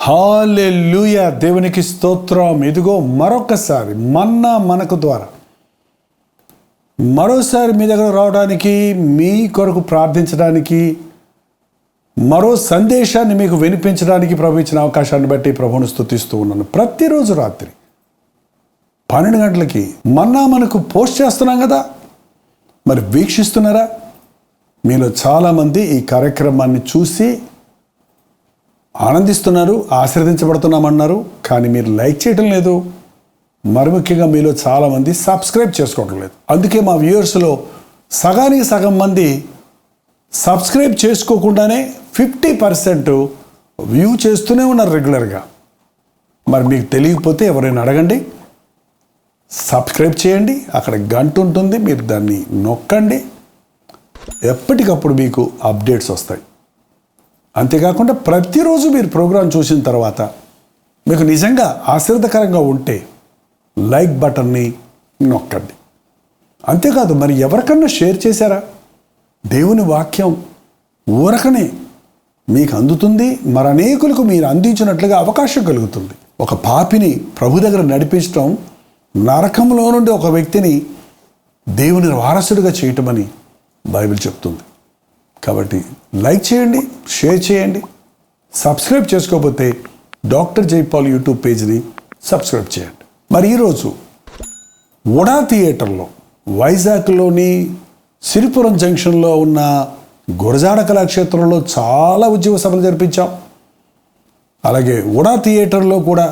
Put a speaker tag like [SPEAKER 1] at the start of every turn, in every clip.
[SPEAKER 1] హల్లెలూయా, దేవునికి స్తోత్రం. ఇదిగో మరొకసారి మన్నా మనకు ద్వారా మరోసారి మీ దగ్గర రావడానికి, మీ కొరకు ప్రార్థించడానికి, మరో సందేశాన్ని మీకు వినిపించడానికి ప్రభు ఇచ్చిన అవకాశాన్ని బట్టి ప్రభువును స్తుతిస్తూ ఉన్నాను. ప్రతిరోజు రాత్రి 12 గంటలకి మన్నా మనకు పోస్ట్ చేస్తున్నాం కదా, మరి వీక్షిస్తున్నారా? మీలో చాలామంది ఈ కార్యక్రమాన్ని చూసి ఆనందిస్తున్నారు, ఆశీర్వదించబడుతున్నామన్నారు. కానీ మీరు లైక్ చేయడం లేదు. మరి ముఖ్యంగా మీలో చాలామంది సబ్స్క్రైబ్ చేసుకోవడం లేదు. అందుకే మా వ్యూవర్స్లో సగానికి సగం మంది సబ్స్క్రైబ్ చేసుకోకుండానే 50% వ్యూ చేస్తూనే ఉన్నారు రెగ్యులర్గా. మరి మీకు తెలియకపోతే ఎవరైనా అడగండి, సబ్స్క్రైబ్ చేయండి. అక్కడ గంట ఉంటుంది, మీరు దాన్ని నొక్కండి. ఎప్పటికప్పుడు మీకు అప్డేట్స్ వస్తాయి. అంతేకాకుండా ప్రతిరోజు మీరు ప్రోగ్రాం చూసిన తర్వాత మీకు నిజంగా ఆశీర్వదకరంగా ఉంటే లైక్ బటన్ని నొక్కండి. అంతేకాదు, మరి ఎవరికన్నా షేర్ చేశారా? దేవుని వాక్యం ఊరకనే మీకు అందుతుంది, మరి అనేకులకు మీరు అందించినట్లుగా అవకాశం కలుగుతుంది. ఒక పాపిని ప్రభు దగ్గర నడిపించడం, నరకంలో నుండి ఒక వ్యక్తిని దేవుని వారసుడిగా చేయటమని బైబిల్ చెప్తుంది. కాబట్టి లైక్ చేయండి, షేర్ చేయండి. సబ్స్క్రైబ్ చేసుకోకపోతే డాక్టర్ జైపాల్ యూట్యూబ్ పేజ్ని సబ్స్క్రైబ్ చేయండి. మరి ఈరోజు ఉడా థియేటర్లో, వైజాగ్లోని సిరిపురం జంక్షన్లో ఉన్న గురజాడ కళాక్షేత్రంలో చాలా ఉద్యోగ సభలు జరిపించాం. అలాగే ఉడా థియేటర్లో కూడా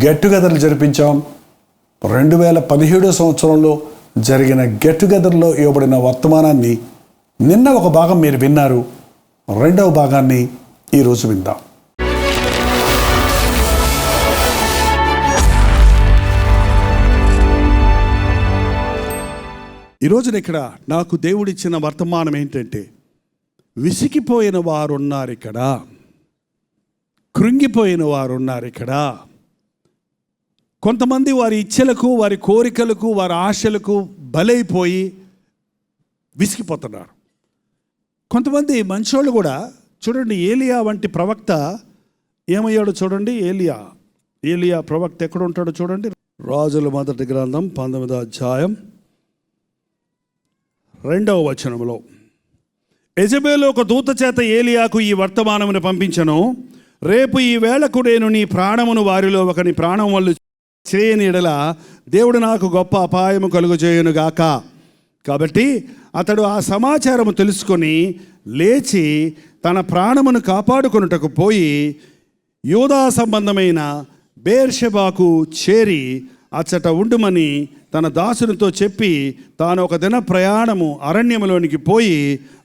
[SPEAKER 1] గెట్ టుగెదర్లు జరిపించాం. 2017 సంవత్సరంలో జరిగిన గెట్ టుగెదర్లో ఇవ్వబడిన వర్తమానాన్ని నిన్న ఒక భాగం మీరు విన్నారు. రెండవ భాగాన్ని ఈరోజు విందాం. ఈరోజున ఇక్కడ నాకు దేవుడిచ్చిన వర్తమానం ఏంటంటే, విసిగిపోయిన వారు ఉన్నారు ఇక్కడ, కృంగిపోయిన వారు ఉన్నారు ఇక్కడ. కొంతమంది వారి ఇచ్ఛలకు, వారి కోరికలకు, వారి ఆశలకు బలైపోయి విసిగిపోతున్నారు. కొంతమంది మంచోళ్ళు కూడా చూడండి, ఏలియా వంటి ప్రవక్త ఏమయ్యాడో చూడండి. ఏలియా ప్రవక్త ఎక్కడ ఉంటాడో చూడండి. రాజుల మొదటి గ్రంథం 19వ అధ్యాయం 2వ వచనంలో, యెజెబెలు ఒక దూత చేత ఏలియాకు ఈ వర్తమానమును పంపించను. రేపు ఈ వేళకు నేను నీ ప్రాణమును వారిలో ఒకని ప్రాణం వల్ల చేయని ఎడల దేవుడు నాకు గొప్ప అపాయము కలుగజేయునుగాక. కాబట్టి అతడు ఆ సమాచారము తెలుసుకొని లేచి తన ప్రాణమును కాపాడుకొనుటకు పోయి యూదా సంబంధమైన బేర్షెబాకు చేరి అచ్చట ఉండుమని తన దాసునితో చెప్పి, తాను ఒక దిన ప్రయాణము అరణ్యములోనికి పోయి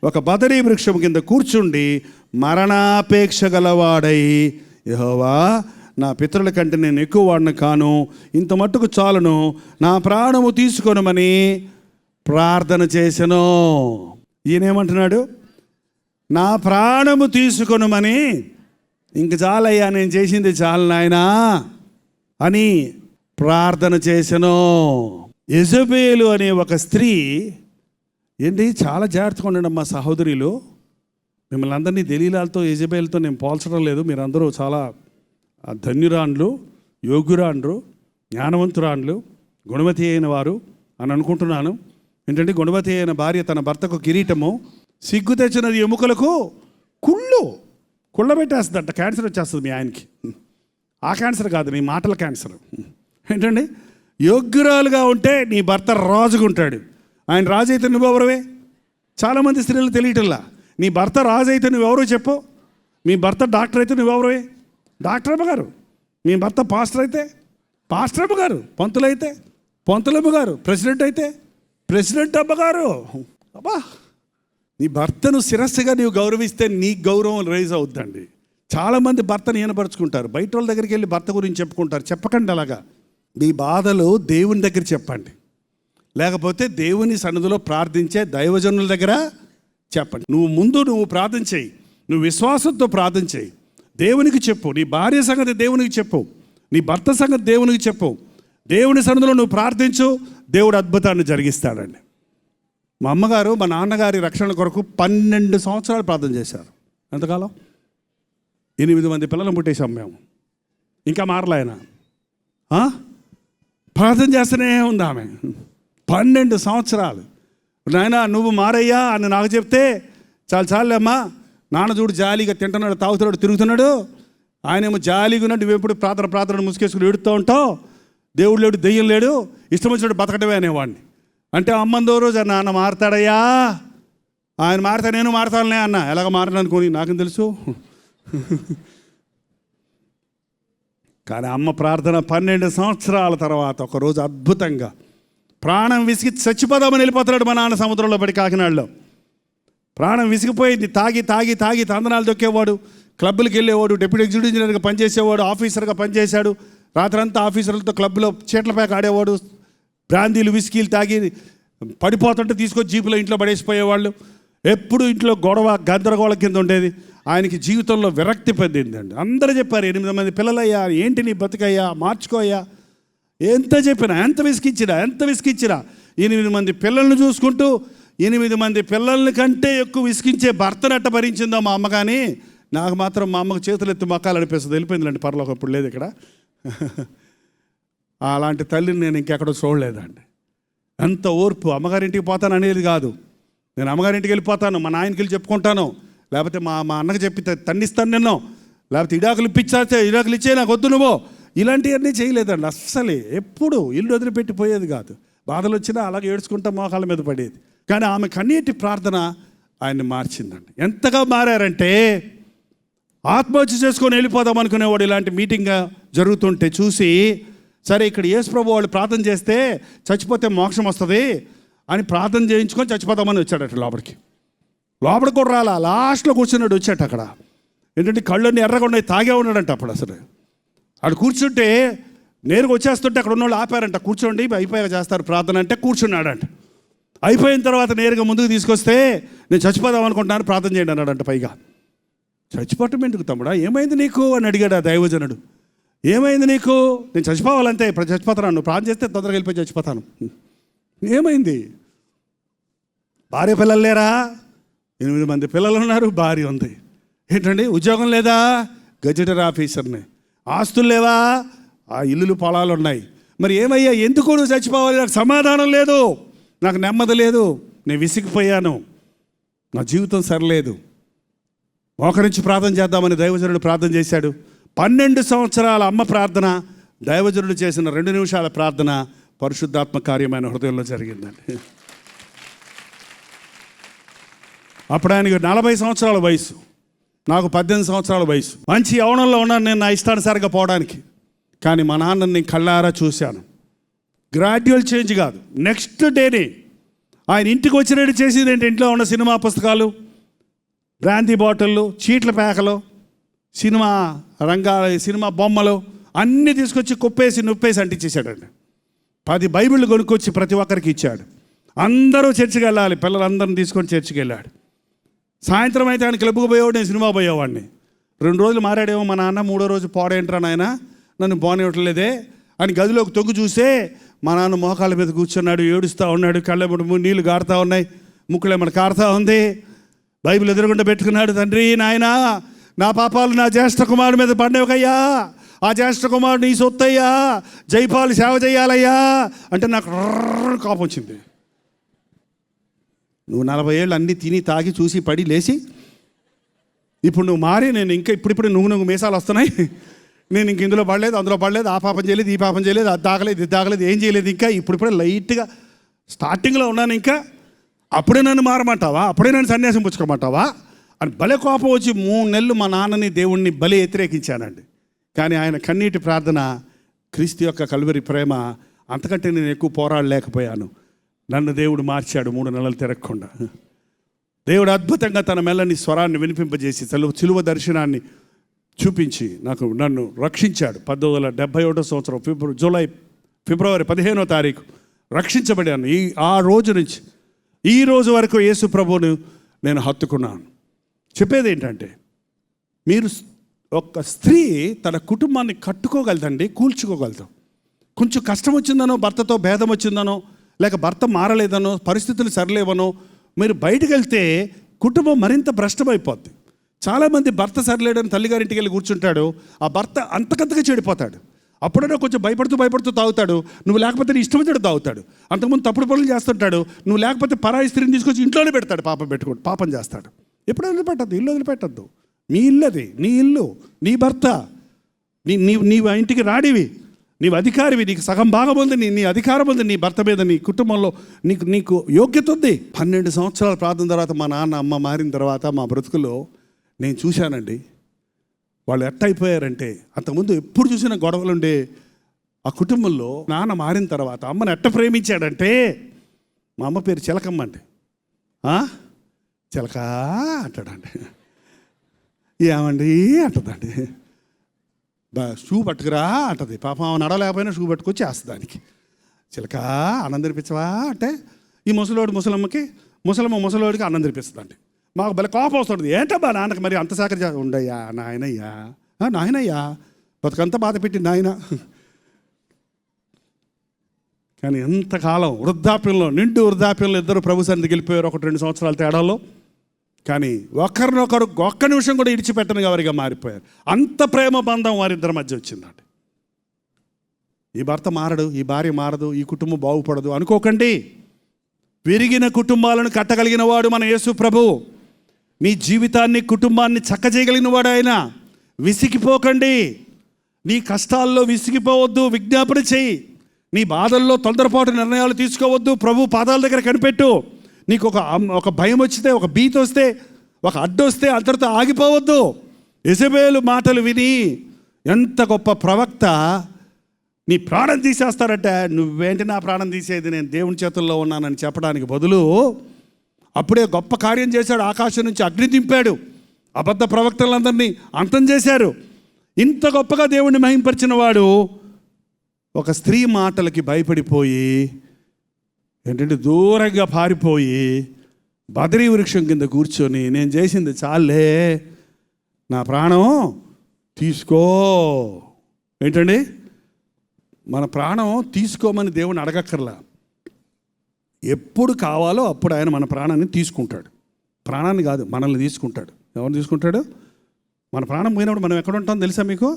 [SPEAKER 1] ఒక బదరీ వృక్షము కింద కూర్చుండి మరణాపేక్ష గలవాడై, యెహోవా, నా పితరుల కంటే నేను ఎక్కువ వాడిని కాను, ఇంత మట్టుకు చాలును, నా ప్రాణము తీసుకొనమని ప్రార్థన చేసెను. ఈయనేమంటున్నాడు? నా ప్రాణము తీసుకొనమని, ఇంక చాలయ్యా, నేను చేసింది చాలు నాయనా అని ప్రార్థన చేసెను. యెజెబెలు అనే ఒక స్త్రీ, ఏంటి, చాలా జాగ్రత్తగా ఉండండి మా సహోదరులు. మిమ్మల్ని అందరినీ దెలీలాలతో, యెజెబెలుతో నేను పోల్చడం లేదు. మీరందరూ చాలా ధన్యురాండ్లు, యోగ్యురాండ్రు, జ్ఞానవంతురాండ్లు, గుణవతి అయిన వారు అని అనుకుంటున్నాను. ఏంటంటే, గుణవతి అయిన భార్య తన భర్తకు కిరీటము, సిగ్గు తెచ్చినది ఎముకలకు కుళ్ళ పెట్టేస్తుందంట. క్యాన్సర్ వచ్చేస్తుంది మీ ఆయనకి. ఆ క్యాన్సర్ కాదు, నీ మాటల క్యాన్సర్. ఏంటండి, యోగ్యురాలుగా ఉంటే నీ భర్త రాజుగా ఉంటాడు. ఆయన రాజు అయితే నువ్వెవరవే? చాలామంది స్త్రీలు తెలియటల్లా. నీ భర్త రాజు అయితే నువ్వెవరో చెప్పు. మీ భర్త డాక్టర్ అయితే నువ్వెవరవే? డాక్టర్ అమ్మగారు. మీ భర్త పాస్టర్ అయితే పాస్టర్ అమ్మగారు. పంతులు అయితే పంతులమ్మ గారు. ప్రెసిడెంట్ అయితే ప్రెసిడెంట్ అమ్మగారు. అబ్బా, నీ భర్తను శిరస్సుగా నీవు గౌరవిస్తే నీ గౌరవం రైజ్ అవుద్దండి. చాలామంది భర్తను ఈనపరుచుకుంటారు. బయట వాళ్ళ దగ్గరికి వెళ్ళి భర్త గురించి చెప్పుకుంటారు. చెప్పకండి అలాగా. మీ బాధలు దేవుని దగ్గర చెప్పండి, లేకపోతే దేవుని సన్నిధిలో ప్రార్థించే దైవజనుల దగ్గర చెప్పండి. నువ్వు ప్రార్థన చేయి, నువ్వు విశ్వాసంతో ప్రార్థన చేయి, దేవునికి చెప్పు. నీ భార్య సంగతి దేవునికి చెప్పు, నీ భర్త సంగతి దేవునికి చెప్పు. దేవుని సన్నిధిలో నువ్వు ప్రార్థించు, దేవుడు అద్భుతాన్ని జరిగిస్తాడండి. మా అమ్మగారు మా నాన్నగారి రక్షణ కొరకు 12 సంవత్సరాలు ప్రార్థన చేశారు. ఎంతకాలం? 8 మంది పిల్లలను పుట్టేశాం మేము. ఇంకా మారలే ఆయన. ప్రార్థన చేస్తూనే ఉంది ఆమె 12 సంవత్సరాలు. నాయనా నువ్వు మారయ్యా అని నాకు చెప్తే చాలేమ్మా, నాన్న చూడు జాలీగా తింటున్నాడు, తాగుతున్నాడు, తిరుగుతున్నాడు, ఆయనేమో జాలీగా ఉన్నాడు, నువ్వెప్పుడు ప్రార్థన ముసుకేసుకుని ఏడుతూ ఉంటావు, దేవుడు లేడు, దెయ్యం లేడు, ఇష్టం వచ్చినట్టు బతకడమే అనేవాడిని. అంటే అమ్మందో రోజు నాన్న మారతాడయ్యా, ఆయన మారితే నేను మారతానులే అన్న. ఎలాగ మారను అనుకోని నాకేం తెలుసు. కానీ అమ్మ ప్రార్థన 12 సంవత్సరాల తర్వాత ఒకరోజు అద్భుతంగా ప్రాణం విసిగి చచ్చిపోదామని వెళ్ళిపోతున్నాడు మా నాన్న సముద్రంలో పడి కాకినాడలో. ప్రాణం విసిగిపోయింది. తాగి తందనాలు దొక్కేవాడు, క్లబ్బులకు వెళ్ళేవాడు, డిప్యూటీ ఎగ్జిక్యూటివ్ ఇంజనీర్గా పనిచేసేవాడు, ఆఫీసర్గా పనిచేశాడు. రాత్రంతా ఆఫీసర్లతో క్లబ్లో చీట్ల ప్యాక్ ఆడేవాడు. బ్రాందీలు విస్కీలు తాగి పడిపోతుంటే తీసుకొచ్చి జీపులో ఇంట్లో పడేసిపోయేవాళ్ళు. ఎప్పుడు ఇంట్లో గొడవ గందరగోళం కింద ఉండేది. ఆయనకి జీవితంలో విరక్తి పొందిందండి. అందరూ చెప్పారు 8 మంది పిల్లలయ్యా, ఏంటి నీ బతుకయ్యా, మార్చుకోయ్యా. ఎంత చెప్పినా, ఎంత విసికిచ్చినా 8 మంది పిల్లల్ని చూసుకుంటూ 8 మంది పిల్లల్ని కంటే ఎక్కువ విసికించే భర్తనట్ట భరించిందో మా అమ్మ. కానీ నాకు మాత్రం మా అమ్మకు చేతులు ఎత్తి మొక్కాలు అనిపిస్తుంది. వెళ్ళిపోయిందిలేండి పరలోకం, ఇప్పుడు లేదు ఇక్కడ. అలాంటి తల్లిని నేను ఇంకెక్కడో చూడలేదండి. ఎంత ఓర్పు. అమ్మగారింటికి పోతాను అనేది కాదు, నేను అమ్మగారింటికి వెళ్ళిపోతాను, మా నాయనకి వెళ్ళి చెప్పుకుంటాను, లేకపోతే మా అన్నకి చెప్పి తన్నిస్తాను నిన్ను, లేకపోతే ఇడాకులు ఇచ్చే నాకు వద్దు నువ్వు, ఇలాంటివన్నీ చేయలేదండి అస్సలే. ఎప్పుడు ఇల్లు వదిలిపెట్టిపోయేది కాదు. బాధలు వచ్చినా అలాగే ఏడ్చుకుంటా మోకాళ్ళ మీద పడేది. కానీ ఆమె కన్నీటి ప్రార్థన ఆయన్ని మార్చిందండి. ఎంతగా మారారంటే ఆత్మహత్య చేసుకొని వెళ్ళిపోదాం అనుకునేవాడు ఇలాంటి మీటింగ్ జరుగుతుంటే చూసి, సరే ఇక్కడ యేసు ప్రభు వాళ్ళు ప్రార్థన చేస్తే చచ్చిపోతే మోక్షం వస్తుంది అని ప్రార్థన చేయించుకొని చచ్చిపోదామని వచ్చాడట లోపలికి కూడా రాలా. లాస్ట్లో కూర్చున్నాడు, వచ్చాట అక్కడ. ఏంటంటే కళ్ళన్నీ ఎర్రగా ఉన్నాయి, తాగే ఉన్నాడంట అప్పుడు. అసలు అక్కడ కూర్చుంటే నేరుగా వచ్చేస్తుంటే అక్కడ ఉన్నవాళ్ళు ఆపారంట, కూర్చోండి అయిపోయాక చేస్తారు ప్రార్థన అంటే. కూర్చున్నాడంట. అయిపోయిన తర్వాత నేరుగా ముందుకు తీసుకొస్తే నేను చచ్చిపోదాం అనుకుంటున్నాను, ప్రార్థన చేయండి అన్నాడంట. పైగా చచ్చిపోవటం ఎందుకు తమ్ముడా, ఏమైంది నీకు అని అడిగాడు ఆ దైవజనుడు. ఏమైంది నీకు? నేను చచ్చిపోవాలంతే, ఇప్పుడు చచ్చిపోతాను, నువ్వు ప్రార్థన చేస్తే తొందరగా వెళ్ళిపోయి చచ్చిపోతాను. ఏమైంది? భార్య పిల్లలు లేరా? 8 మంది పిల్లలు ఉన్నారు, భార్య ఉంది. ఏంటండి ఉద్యోగం లేదా? గజెటర్ ఆఫీసర్ని. ఆస్తులు లేవా? ఆ ఇల్లులు పొలాలు ఉన్నాయి. మరి ఏమయ్యా, ఎందుకు నువ్వు చచ్చిపోవాలి? నాకు సమాధానం లేదు, నాకు నెమ్మది లేదు, నేను విసిగిపోయాను, నా జీవితం సరిలేదు. మోకరించి ప్రార్థన చేద్దామని దైవజనుడు ప్రార్థన చేశాడు. 12 సంవత్సరాల అమ్మ ప్రార్థన, దైవజనుడు చేసిన 2 నిమిషాల ప్రార్థన పరిశుద్ధాత్మ కార్యమైన హృదయంలో జరిగిందండి. అప్పుడు ఆయనకు 40 సంవత్సరాల వయసు, నాకు 18 సంవత్సరాల వయసు. మంచి యవ్వనంలో ఉన్నాను నేను నా ఇష్టానుసారంగా పోవడానికి. కానీ మా నాన్నని నేను కళ్ళారా చూశాను. గ్రాడ్యువల్ చేంజ్ కాదు, నెక్స్ట్ డేనే ఆయన ఇంటికి వచ్చినట్టు చేసేది ఏంటి, ఇంట్లో ఉన్న సినిమా పుస్తకాలు, బ్రాందీ బాటిళ్ళు, చీట్ల పేకలు, సినిమా బొమ్మలు అన్నీ తీసుకొచ్చి కుప్పేసి నొప్పేసి అంటించేశాడండి. 10 బైబిళ్ళు కొనుక్కొచ్చి ప్రతి ఒక్కరికి ఇచ్చాడు. అందరూ చర్చికి వెళ్ళాలి, పిల్లలందరిని తీసుకొని చర్చికి వెళ్ళాడు. సాయంత్రం అయితే ఆయన క్లబ్కి పోయేవాడు, నేను సినిమా పోయేవాడిని. 2 రోజులు మారాడేమో మా నాన్న. 3వ రోజు పోడేంట్రా నాయన, నన్ను పోనివ్వట్లేదే అని గదిలోకి తొంగి చూస్తే మా నాన్న మోకాళ్ళ మీద కూర్చున్నాడు, ఏడుస్తూ ఉన్నాడు, కళ్ళెమ్మటి నీళ్ళు గారుతూ ఉన్నాయి, ముక్కులేమట కారుతూ ఉంది. బైబిల్ ఎదురుగుండా పెట్టుకున్నాడు. తండ్రి నాయనా, నా పాపాలు నా జ్యేష్ఠ కుమారుడి మీద పడినవకయ్యా, ఆ జ్యేష్ఠ కుమారుడు నీ సొత్తయ్యా, జైపాలు సేవ చేయాలయ్యా అంటే నాకు కోపం వచ్చింది. నువ్వు 40 ఏళ్ళు అన్నీ తిని తాగి చూసి పడి లేచి ఇప్పుడు నువ్వు మారి, నేను ఇంకా ఇప్పుడు నువ్వు మీసాలు వస్తున్నాయి, నేను ఇంక ఇందులో పడలేదు, అందులో పడలేదు, ఆ పాపం చేయలేదు, ఈ పాపం చేయలేదు, అది తాగలేదు, ఇది తాగలేదు, ఏం చేయలేదు, ఇంకా ఇప్పుడే లైట్గా స్టార్టింగ్లో ఉన్నాను, ఇంకా అప్పుడే నన్ను మారమంటావా, అప్పుడే నన్ను సన్యాసం పుచ్చుకోమంటావా అని భలే కోపం వచ్చి 3 నెలలు మా నాన్నని దేవుణ్ణి భలే వ్యతిరేకించానండి. కానీ ఆయన కన్నీటి ప్రార్థన, క్రీస్తు యొక్క కల్వరి ప్రేమ, అంతకంటే నేను ఎక్కువ పోరాడలేకపోయాను. నన్ను దేవుడు మార్చాడు 3 నెలలు తిరగకుండా. దేవుడు అద్భుతంగా తన మెల్లని స్వరాన్ని వినిపింపజేసి సిలువ దర్శనాన్ని చూపించి నన్ను రక్షించాడు. 1971 సంవత్సరం ఫిబ్రవరి 15వ తారీఖు రక్షించబడాను. ఆ రోజు నుంచి ఈ రోజు వరకు యేసు ప్రభువును నేను హత్తుకున్నాను. చెప్పేది ఏంటంటే, మీరు ఒక స్త్రీ తన కుటుంబాన్ని కట్టుకోగలదండి, కూల్చుకోగలుగుతాం. కొంచెం కష్టం వచ్చిందనో, భర్తతో భేదం వచ్చిందనో, లేక భర్త మారలేదనో, పరిస్థితులు సరిలేవనో మీరు బయటకు వెళ్తే కుటుంబం మరింత భ్రష్టమైపోద్ది. చాలామంది భర్త సరిలేడని తల్లిగారింటికి వెళ్ళి కూర్చుంటాడు, ఆ భర్త అంతకంతగా చెడిపోతాడు. అప్పుడైనా కొంచెం భయపడుతూ తాగుతాడు, నువ్వు లేకపోతే నీ ఇష్టం వచ్చాడు తాగుతాడు. అంతకుముందు తప్పుడు పనులు చేస్తుంటాడు, నువ్వు లేకపోతే పరాయి స్త్రీని తీసుకొచ్చి ఇంట్లోనే పెడతాడు, పాపం చేస్తాడు. ఎప్పుడు వదిలిపెట్టద్దు, ఇల్లు వదిలిపెట్టద్దు. నీ ఇల్లు అది, నీ ఇల్లు, నీ భర్త, నీవు ఆ ఇంటికి రాడివి, నీవు అధికారివి, నీకు సగం భాగం ఉంది, నీ అధికారం ఉంది నీ భర్త మీద, నీ కుటుంబంలో నీకు యోగ్యత ఉంది. 12 సంవత్సరాల ప్రార్థన తర్వాత మా నాన్న అమ్మ మారిన తర్వాత మా బ్రతుకులో నేను చూశానండి, వాళ్ళు ఎట్ట అయిపోయారంటే, అంతకుముందు ఎప్పుడు చూసిన గొడవలుండే ఆ కుటుంబంలో నాన్న మారిన తర్వాత అమ్మని ఎట్ట ప్రేమించాడంటే, మా అమ్మ పేరు చిలకమ్మ అండి. చిలక అంటాడండి, ఏమండి అంటదండి, షూ పట్టుకురా అంటది. పాపం ఆమె నడవలేకపోయినా షూ పట్టుకొచ్చి వేస్తుంది దానికి. చిలక అన్నం తెరిపించవా అంటే, ఈ ముసలమ్మకి ముసలోడికి అన్నం తెరిపిస్తుందండి. మాకు భలే కోపం వస్తుంది, ఏంటబ్బా నాన్నకి మరి అంత సాకరి ఉండయ్యా నాయనయ్యా బతుకంతా బాధ పెట్టి నాయన. కానీ ఎంతకాలం నిండు వృద్ధాప్యంలో ఇద్దరు ప్రభు సన్నిధికి వెళ్ళిపోయారు, 1-2 సంవత్సరాల తేడాలో. కానీ ఒకరినొకరు ఒక్క నిమిషం కూడా ఇడిచిపెట్టని వారిగా మారిపోయారు. అంత ప్రేమ బంధం వారిద్దరి మధ్య వచ్చిందండి. ఈ భర్త మారడు, ఈ భార్య మారదు, ఈ కుటుంబం బాగుపడదు అనుకోకండి. విరిగిన కుటుంబాలను కట్టగలిగిన వాడు మన యేసు ప్రభువు. నీ జీవితాన్ని, కుటుంబాన్ని చక్కజేయగలిగిన వాడు ఆయన. విసిగిపోకండి, నీ కష్టాల్లో విసిగిపోవద్దు, విజ్ఞాపన చేయి. నీ బాధల్లో తొందరపాటు నిర్ణయాలు తీసుకోవద్దు, ప్రభు పాదాల దగ్గర కనిపెట్టు. నీకు ఒక భయం వచ్చితే, ఒక భీతి వస్తే, ఒక అడ్డొస్తే అంతటితో ఆగిపోవద్దు. యెజబెలు మాటలు విని ఎంత గొప్ప ప్రవక్త నీ ప్రాణం తీసేస్తారంటే, నువ్వేంటి నా ప్రాణం తీసేది, నేను దేవుని చేతుల్లో ఉన్నానని చెప్పడానికి బదులు అప్పుడే గొప్ప కార్యం చేశాడు. ఆకాశం నుంచి అగ్ని దింపాడు, అబద్ధ ప్రవక్తలందరినీ అంతం చేశారు. ఇంత గొప్పగా దేవుణ్ణి మహింపరిచిన వాడు ఒక స్త్రీ మాటలకి భయపడిపోయి ఏంటంటే దూరంగా పారిపోయి బదరీ వృక్షం కింద కూర్చొని, నేను చేసింది చాలే, నా ప్రాణం తీసుకో. ఏంటండి, మన ప్రాణం తీసుకోమని దేవుని అడగక్కర్లా. ఎప్పుడు కావాలో అప్పుడు ఆయన మన ప్రాణాన్ని తీసుకుంటాడు. ప్రాణాన్ని కాదు, మనల్ని తీసుకుంటాడు. ఎవరిని తీసుకుంటాడు? మన ప్రాణం పోయినప్పుడు మనం ఎక్కడ ఉంటాం తెలుసా మీకు?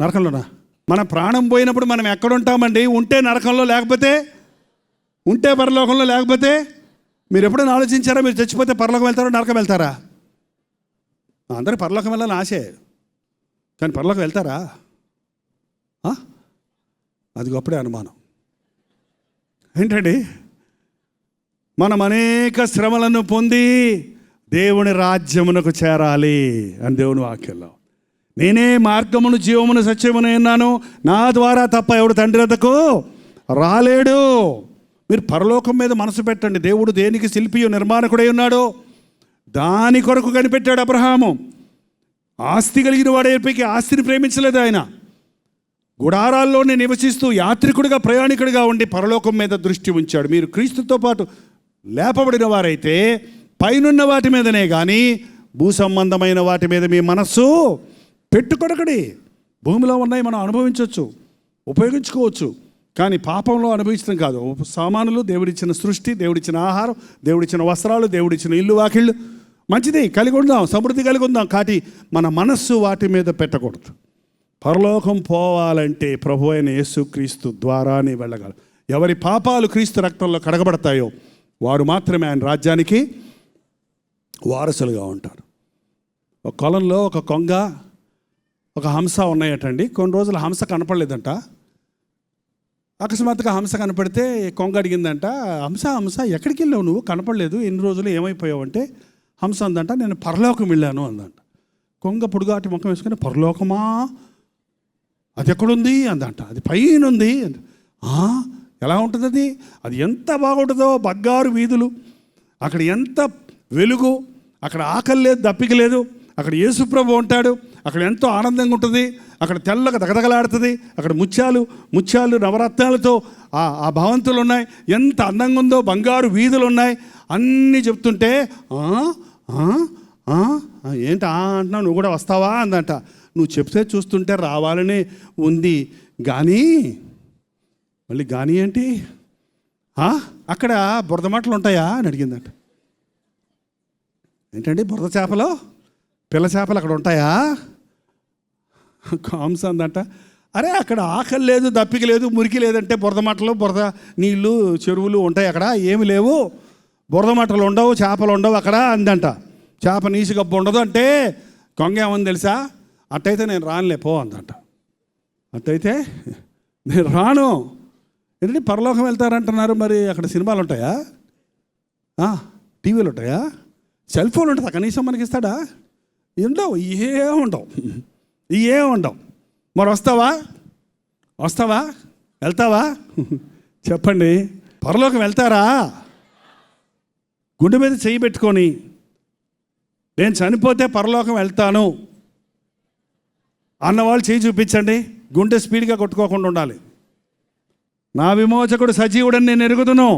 [SPEAKER 1] నరకంలోనా? మన ప్రాణం పోయినప్పుడు మనం ఎక్కడ ఉంటామండి? ఉంటే నరకంలో, లేకపోతే ఉంటే పరలోకంలో. లేకపోతే మీరు ఎప్పుడైనా ఆలోచించారా, మీరు చచ్చిపోతే పరలోకం వెళ్తారా, నరకం వెళ్తారా? అందరికీ పరలోకం వెళ్ళాలని ఆశే, కానీ పరలోకం వెళ్తారా? అది గొప్పడే అనుమానం. ఏంటండి, మనం అనేక శ్రమలను పొంది దేవుని రాజ్యమునకు చేరాలి అని దేవుని వాక్యంలో, నేనే మార్గమును జీవమును సత్యమును అన్నాను, నా ద్వారా తప్ప ఎవడు తండ్రి వద్దకు రాలేడు. మీరు పరలోకం మీద మనసు పెట్టండి. దేవుడు దేనికి శిల్పియు నిర్మాణకుడై ఉన్నాడో దాని కొరకు కనిపెట్టాడు అబ్రహాము. ఆస్తి కలిగిన వాడు ఏర్పైకి ఆస్తిని ప్రేమించలేదు ఆయన. గుడారాల్లోనే నివసిస్తూ యాత్రికుడిగా, ప్రయాణికుడిగా ఉండి పరలోకం మీద దృష్టి ఉంచాడు. మీరు క్రీస్తుతో పాటు లేపబడిన వారైతే పైనున్న వాటి మీదనే కానీ భూ సంబంధమైన వాటి మీద మీ మనస్సు పెట్టుకొనకడి. భూమిలో ఉన్నాయి, మనం అనుభవించవచ్చు, ఉపయోగించుకోవచ్చు, కానీ పాపంలో అనుభవించడం కాదు. సామానులు, దేవుడిచ్చిన సృష్టి, దేవుడిచ్చిన ఆహారం, దేవుడిచ్చిన వస్త్రాలు, దేవుడిచ్చిన ఇల్లు వాకిళ్ళు మంచిది, కలిగి ఉందాం, సమృద్ధి కలిగి ఉందాం, కానీ మన మనస్సు వాటి మీద పెట్టకూడదు. పరలోకం పోవాలంటే ప్రభు అయిన యేసుక్రీస్తు ద్వారానే వెళ్ళగలరు. ఎవరి పాపాలు క్రీస్తు రక్తంలో కడగబడతాయో వారు మాత్రమే ఆయన రాజ్యానికి వారసులుగా ఉంటారు. ఒక కొలంలో ఒక కొంగ, ఒక హంస ఉన్నాయటండి. కొన్ని రోజులు హంస కనపడలేదంట. అకస్మాత్తుగా హంస కనపడితే కొంగ అడిగిందంట, హంస ఎక్కడికి వెళ్ళావు నువ్వు, కనపడలేదు, ఎన్ని రోజులు ఏమైపోయావు అంటే, హంస అందంట, నేను పరలోకం వెళ్ళాను అందంట. కొంగ పొడుగాటి ముఖం వేసుకొని, పరలోకమా, అది ఎక్కడుంది అందంట. అది పైన ఉంది. ఎలా ఉంటుంది అది? అది ఎంత బాగుంటుందో, బంగారు వీధులు, అక్కడ ఎంత వెలుగు, అక్కడ ఆకలి లేదు, దప్పిక లేదు, అక్కడ యేసుప్రభు ఉంటాడు, అక్కడ ఎంతో ఆనందంగా ఉంటుంది, అక్కడ తెల్లగా దగదగలాడుతుంది, అక్కడ ముత్యాలు నవరత్నాలతో ఆ భవంతులు ఉన్నాయి, ఎంత అందంగా ఉందో, బంగారు వీధులు ఉన్నాయి అన్నీ చెప్తుంటే, ఏంటి అంటున్నావు, నువ్వు కూడా వస్తావా అందంట. నువ్వు చెప్తే చూస్తుంటే రావాలని ఉంది, కానీ మళ్ళీ కానీ ఏంటి, అక్కడ బురద మట్టలు ఉంటాయా అని అడిగిందంట. ఏంటండి, బురద చేపలు పిల్ల చేపలు అక్కడ ఉంటాయా? కామ్స్ అందంట. అరే అక్కడ ఆకలి లేదు, దప్పిక లేదు, మురికి లేదంటే బురద మట్టలు, బురద నీళ్ళు, చెరువులు ఉంటాయి అక్కడ, ఏమి లేవు, బురద మట్టలు ఉండవు, చేపలు ఉండవు అక్కడ అందంట. చేప నీసు గబ్బు ఉండదు అంటే కొంగ ఏమని తెలుసా? అట్టయితే నేను రానులే పో అందంట. అట్టయితే నేను రాను. ఏంటంటే పరలోకం వెళ్తారంటున్నారు, మరి అక్కడ సినిమాలు ఉంటాయా, టీవీలు ఉంటాయా, సెల్ ఫోన్ ఉంటుందా కనీసం మనకి ఇస్తాడా? ఉండవు, ఏముండవు. మరి వస్తావా వెళ్తావా చెప్పండి? పరలోకం వెళ్తారా? గుండె మీద చెయ్యి పెట్టుకొని నేను చనిపోతే పరలోకం వెళ్తాను అన్నవాళ్ళు చేయి చూపించండి. గుండె స్పీడ్గా కొట్టుకోకుండా ఉండాలి. నా విమోచకుడు సజీవుడని నేను ఎరుగుదును.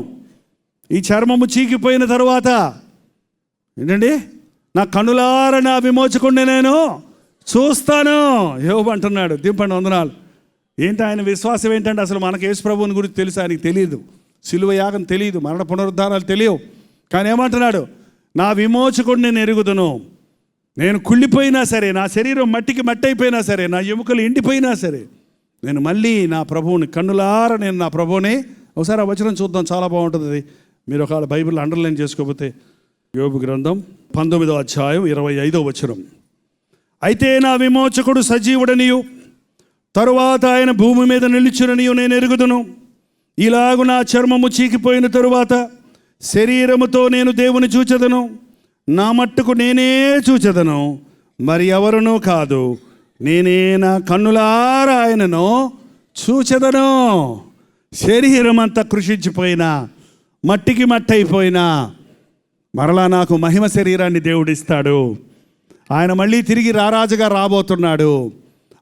[SPEAKER 1] ఈ చర్మము చీకిపోయిన తరువాత ఏంటండి, నా కన్నులార నా విమోచకుడిని నేను చూస్తాను. యోబు అంటున్నాడు. దింపండి వందనాలు. ఏంటి ఆయన విశ్వాసం ఏంటంటే, అసలు మనకు యేసు ప్రభువుని గురించి తెలుసు, ఆయనకి తెలియదు, శిలువ యాగం తెలియదు, మరణ పునరుద్ధానాలు తెలియవు. కానీ ఏమంటున్నాడు? నా విమోచకుడిని నేను ఎరుగుదును. నేను కుళ్ళిపోయినా సరే, నా శరీరం మట్టికి మట్టి అయిపోయినా సరే, నా ఎముకలు ఎండిపోయినా సరే, నేను మళ్ళీ నా ప్రభువుని కన్నులార నేను నా ప్రభువుని. ఒకసారి ఆ వచనం చూద్దాం, చాలా బాగుంటుంది. మీరు ఒకవేళ బైబిల్ అండర్లైన్ చేసుకోకపోతే, యోబు గ్రంథం 19వ అధ్యాయం 25వ వచనం. అయితే నా విమోచకుడు సజీవుడనియు తరువాత ఆయన భూమి మీద నిలిచుననియు నేను ఎరుగుదును. ఇలాగు నా చర్మము చీకిపోయిన తరువాత శరీరముతో నేను దేవుని చూచెదను. నా మట్టుకు నేనే చూచెదను, మరి ఎవరునూ కాదు. నేనే నా కన్నులారా ఆయనను చూచెదను. శరీరం అంతా కృషించిపోయినా, మట్టికి మట్టి అయిపోయినా, మరలా నాకు మహిమ శరీరాన్ని దేవుడిస్తాడు. ఆయన మళ్ళీ తిరిగి రారాజుగా రాబోతున్నాడు.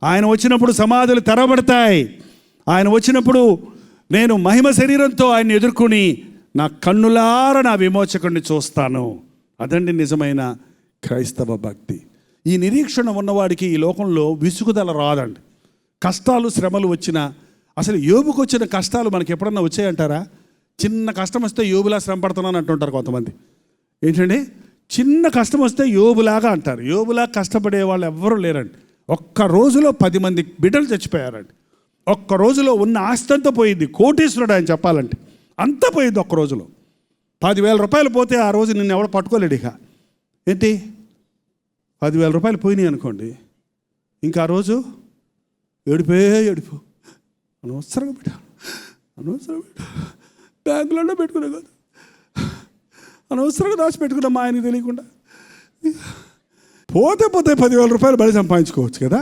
[SPEAKER 1] ఆయన వచ్చినప్పుడు సమాధులు తెరబడతాయి. ఆయన వచ్చినప్పుడు నేను మహిమ శరీరంతో ఆయన్ని ఎదుర్కొని నా కన్నులార నా విమోచకుడిని చూస్తాను. అదండి నిజమైన క్రైస్తవ భక్తి. ఈ నిరీక్షణ ఉన్నవాడికి ఈ లోకంలో విసుగుదల రాదండి. కష్టాలు శ్రమలు వచ్చినా, అసలు యోబుకు వచ్చిన కష్టాలు మనకి ఎప్పుడన్నా వచ్చాయంటారా? చిన్న కష్టం వస్తే యోబులా శ్రమ పడుతున్నాను అంటుంటారు కొంతమంది. ఏంటండి, చిన్న కష్టం వస్తే యోబులాగా అంటారు. యోబులా కష్టపడే వాళ్ళు ఎవ్వరూ లేరండి. ఒక్క రోజులో 10 మంది బిడ్డలు చచ్చిపోయారండి. ఒక్క రోజులో ఉన్న ఆస్తి అంతా పోయింది. కోటీశ్వరుడు ఆయన చెప్పాలంటే, అంతా పోయింది ఒక్క రోజులో. 10,000 రూపాయలు పోతే ఆ రోజు నిన్ను ఎవడో పట్టుకోలేడు. ఇక ఏంటి, 10,000 రూపాయలు పోయినాయి అనుకోండి, ఇంకా ఆ రోజు ఏడుపు. అనవసరంగా బ్యాంకులలో పెట్టుకున్నా కదా, అనవసరంగా దాచిపెట్టుకున్నా మా ఆయనకి తెలియకుండా. పోతే 10,000 రూపాయలు మళ్ళీ సంపాదించుకోవచ్చు కదా.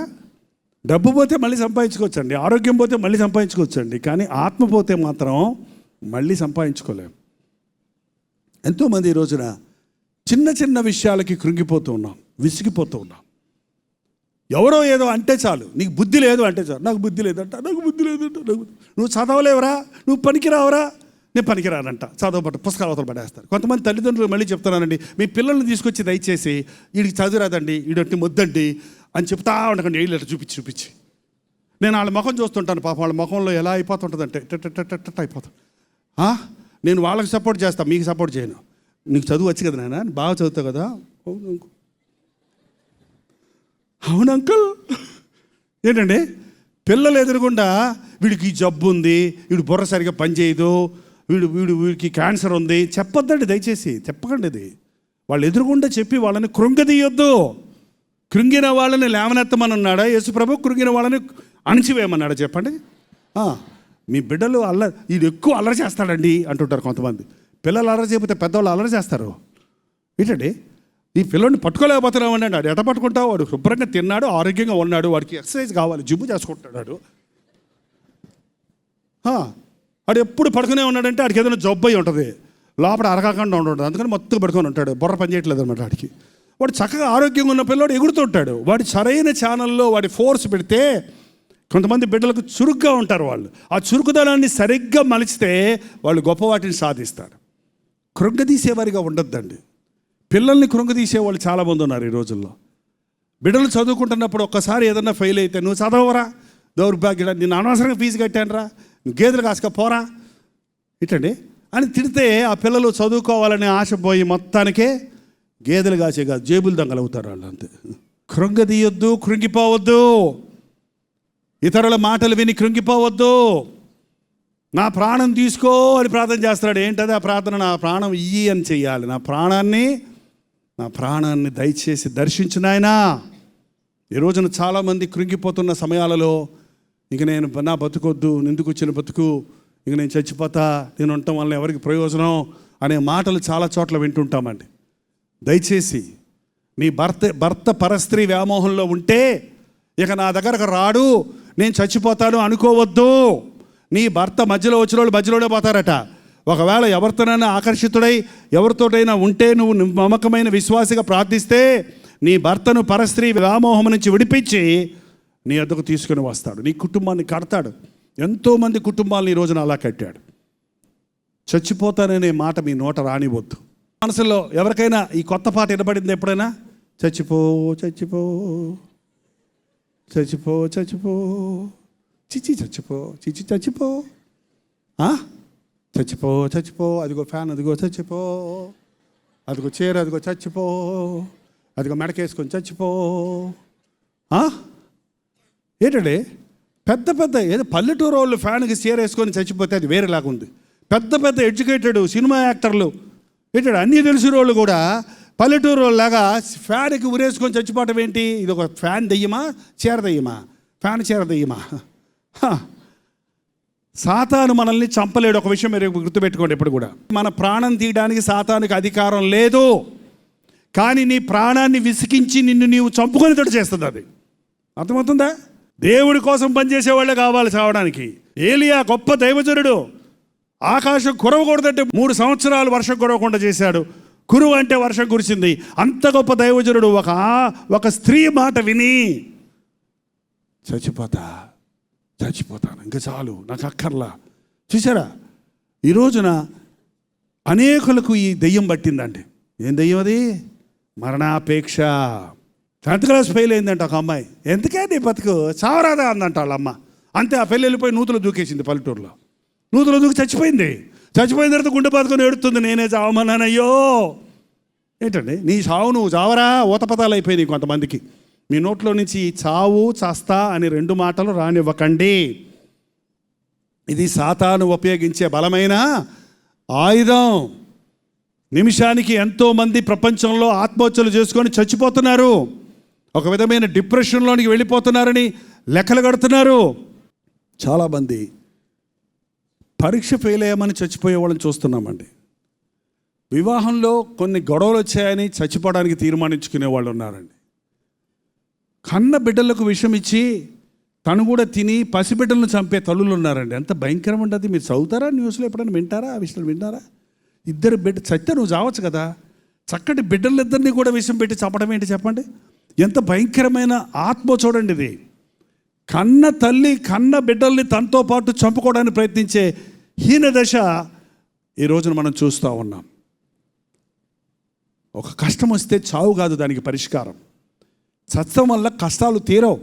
[SPEAKER 1] డబ్బు పోతే మళ్ళీ సంపాదించుకోవచ్చు అండి, ఆరోగ్యం పోతే మళ్ళీ సంపాదించుకోవచ్చు అండి, కానీ ఆత్మ పోతే మాత్రం మళ్ళీ సంపాదించుకోలేము. ఎంతోమంది ఈ రోజున చిన్న చిన్న విషయాలకి కృంగిపోతూ ఉన్నాం, విసిగిపోతూ ఉన్నాం. ఎవరో ఏదో అంటే చాలు, నీకు బుద్ధి లేదు అంటే చాలు, నాకు బుద్ధి లేదంట, నువ్వు చదవలేవరా, నువ్వు పనికిరావరా, నేను పనికిరానంట, చదవబట్ట పుస్తకాలు అవతల పడేస్తారు. కొంతమంది తల్లిదండ్రులు మళ్ళీ చెప్తున్నానండి, మీ పిల్లల్ని తీసుకొచ్చి దయచేసి వీడికి చదువురాదండి, వీడొట్టి మొద్దండి అని చెప్తా ఉండకండి, వీళ్ళు చూపించి. నేను వాళ్ళ ముఖం చూస్తుంటాను, పాపం వాళ్ళ ముఖంలో ఎలా అయిపోతుంటుందంటే టట్ అయిపోతుంది. నేను వాళ్ళకి సపోర్ట్ చేస్తాను, మీకు సపోర్ట్ చేయను. నీకు చదువు వచ్చు కదా నాయన, బాగా చదువుతావు కదా. అవును అంకుల్. ఏంటండి, పిల్లలు ఎదురుగుండా వీడికి ఈ జబ్బు ఉంది, వీడు బుర్ర సరిగా పనిచేయదు, వీడికి క్యాన్సర్ ఉంది చెప్పొద్దండి, దయచేసి చెప్పకండి. ఇది వాళ్ళు ఎదురుగుండా చెప్పి వాళ్ళని కృంగదీయొద్దు. కృంగిన వాళ్ళని లేవనెత్తమని అన్నాడా యేసుప్రభు? కృంగిన వాళ్ళని అణిచివేయమన్నాడా చెప్పండి? మీ బిడ్డలు వీడు ఎక్కువ అల్లరి చేస్తాడండి అంటుంటారు కొంతమంది. పిల్లలు అల్లరి చేయకపోతే పెద్దవాళ్ళు అల్లరి చేస్తారు. ఏంటండి, ఈ పిల్లల్ని పట్టుకోలేకపోతున్నామండి అంటే, వాడు ఎట పట్టుకుంటావు? వాడు శుభ్రంగా తిన్నాడు, ఆరోగ్యంగా ఉన్నాడు, వాడికి ఎక్సర్సైజ్ కావాలి, జిమ్ చేసుకుంటున్నాడు. వాడు ఎప్పుడు పడుకునే ఉన్నాడంటే వాడికి ఏదైనా జబ్బు అయి ఉంటుంది, లోపల అరగకుండా ఉంటుంది, అందుకని మొత్తం పడుకొని ఉంటాడు, బుర్ర పని చేయట్లేదు అనమాట వాడికి. వాడు చక్కగా ఆరోగ్యంగా ఉన్న పిల్లవాడు ఎగురుతుంటాడు. వాడి సరైన ఛానల్లో వాడి ఫోర్స్ పెడితే, కొంతమంది బిడ్డలకు చురుగ్గా ఉంటారు, వాళ్ళు ఆ చురుకుదనాన్ని సరిగ్గా మలిచితే వాళ్ళు గొప్ప వాటిని సాధిస్తారు. కృంగదీసేవారిగా ఉండొద్దండి. పిల్లల్ని కృంగదీసేవాళ్ళు చాలామంది ఉన్నారు ఈ రోజుల్లో. బిడ్డలు చదువుకుంటున్నప్పుడు ఒక్కసారి ఏదన్నా ఫెయిల్ అయితే, నువ్వు చదవరా, దౌర్భాగ్యుడా, నేను అనవసరంగా ఫీజు కట్టానురా, నువ్వు గేదెలు కాసుకపోరా ఇటండి అని తిడితే, ఆ పిల్లలు చదువుకోవాలనే ఆశ పోయి మొత్తానికే గేదెలు కాసే కాదు, జేబులు దొంగలు అవుతారు వాళ్ళు అంతే. కృంగదీయొద్దు, కృంగిపోవద్దు, ఇతరుల మాటలు విని కృంగిపోవద్దు. నా ప్రాణం తీసుకో అని ప్రార్థన చేస్తున్నాడు. ఏంటది ఆ ప్రార్థన? నా ప్రాణం ఇయ్యి అని చెయ్యాలి. నా ప్రాణాన్ని దయచేసి దర్శించు నాయనా. ఈ రోజున చాలామంది కృంగిపోతున్న సమయాలలో ఇంక నా బతుకొద్దు, ఎందుకు వచ్చిన బతుకు, ఇంక నేను చచ్చిపోతా, నేను ఉండటం వల్ల ఎవరికి ప్రయోజనం అనే మాటలు చాలా చోట్ల వింటుంటామండి. దయచేసి నీ భర్త పరస్త్రీ వ్యామోహంలో ఉంటే ఇక నా దగ్గరకు రాడు, నేను చచ్చిపోతాను అనుకోవద్దు. నీ భర్త మధ్యలో వచ్చిన వాళ్ళు మధ్యలోనే పోతారట. ఒకవేళ ఎవరితోనైనా ఆకర్షితుడై ఎవరితోటైనా ఉంటే నువ్వు నమ్మకమైన విశ్వాసిగా ప్రార్థిస్తే నీ భర్తను పరస్త్రీ వ్యామోహం నుంచి విడిపించి నీ వద్దకు తీసుకుని వస్తాడు, నీ కుటుంబాన్ని కడతాడు. ఎంతోమంది కుటుంబాలను ఈ రోజున అలా కట్టాడు. చచ్చిపోతాననే మాట మీ నోట రానివద్దు. మనసులో ఎవరికైనా ఈ కొత్త పాట వినబడింది ఎప్పుడైనా? చచ్చిపో చచ్చిపో చచ్చిపో చచ్చిపో చిచి చచ్చిపో చిచి చచ్చిపో చచ్చిపో చచ్చిపో, అదిగో ఫ్యాన్ అదిగో చచ్చిపో, అదిగో చీర అదిగో చచ్చిపో, అదిగో మెడకేసుకొని చచ్చిపో. ఏంటండి పెద్ద పెద్ద ఏదో పల్లెటూరు వాళ్ళు ఫ్యాన్కి చీర వేసుకొని చచ్చిపోతే అది వేరేలాగా ఉంది. పెద్ద పెద్ద ఎడ్యుకేటెడ్ సినిమా యాక్టర్లు ఏంటంటే అన్నీ తెలిసిన వాళ్ళు కూడా పల్లెటూరు లాగా ఫ్యాన్కి ఉరేసుకొని చచ్చిపోవటం ఏంటి? ఇది ఒక ఫ్యాన్ దెయ్యమా, చీర దెయ్యమా? ఫ్యాన్ చీర దెయ్యమా? సాతాను మనల్ని చంపలేడు. ఒక విషయం మీరు గుర్తుపెట్టుకోండి ఎప్పుడు కూడా. మన ప్రాణం తీయడానికి సాతానుకి అధికారం లేదు. కానీ నీ ప్రాణాన్ని విసికించి నిన్ను నీవు చంపుకొనితోటి చేస్తుంది అది. అర్థమవుతుందా? దేవుడి కోసం పనిచేసేవాళ్ళే కావాలి చావడానికి. ఏలియా గొప్ప దైవజనుడు. ఆకాశం కురవకూడదంటే 3 సంవత్సరాలు వర్షం కురవకుండా చేశాడు. కురువు అంటే వర్షం కురిసింది. అంత గొప్ప దైవజనుడు ఒక స్త్రీ మాట విని చచ్చిపోతాను, ఇంకా చాలు, నాకు అక్కర్లా. చూసారా, ఈ రోజున అనేకులకు ఈ దెయ్యం పట్టిందండి. ఏం దెయ్యం అది? మరణాపేక్ష. 10th క్లాస్ ఫెయిల్ అయిందంట ఒక అమ్మాయి. ఎందుకే నీ బతుకు, చావరాదా అందంట వాళ్ళ అమ్మ. అంతే, ఆ పెళ్ళి వెళ్ళిపోయి నూతులు దూకేసింది. పల్లెటూరులో నూతులు దూకి చచ్చిపోయింది. చచ్చిపోయిన తర్వాత గుండె బాదుకొని ఏడుతుంది, నేనే చావమన్నానయ్యో. ఏంటండి నీ చావు, నువ్వు చావరా? ఊతపదాలు అయిపోయినాయి కొంతమందికి. మీ నోట్లో నుంచి చావు చస్తా అని 2 మాటలు రానివ్వకండి. ఇది సాతాను ఉపయోగించే బలమైన ఆయుధం. నిమిషానికి ఎంతోమంది ప్రపంచంలో ఆత్మహత్యలు చేసుకొని చచ్చిపోతున్నారు. ఒక విధమైన డిప్రెషన్లోనికి వెళ్ళిపోతున్నారని లెక్కలు కడుతున్నారు. చాలామంది పరీక్ష ఫెయిల్ అయ్యామని చచ్చిపోయే వాళ్ళని చూస్తున్నామండి. వివాహంలో కొన్ని గొడవలు వచ్చాయని చచ్చిపోవడానికి తీర్మానించుకునే వాళ్ళు ఉన్నారండి. కన్న బిడ్డలకు విషం ఇచ్చి తను కూడా తిని పసిబిడ్డలను చంపే తల్లులు ఉన్నారండి. ఎంత భయంకరం ఉండదు. మీరు చదువుతారా? న్యూస్లో ఎప్పుడైనా వింటారా? ఆ విషయాలు వింటారా? 2 బిడ్డ చస్తే నువ్వు చావచ్చు కదా, చక్కటి బిడ్డలిద్దరినీ కూడా విషం పెట్టి చంపడం ఏంటి చెప్పండి? ఎంత భయంకరమైన ఆత్మ చూడండి ఇది. కన్న తల్లి కన్న బిడ్డల్ని తనతో పాటు చంపుకోవడానికి ప్రయత్నించే హీన దశ ఈ రోజున మనం చూస్తూ ఉన్నాం. ఒక కష్టం వస్తే చావు కాదు దానికి పరిష్కారం. చచ్చడం వల్ల కష్టాలు తీరవు.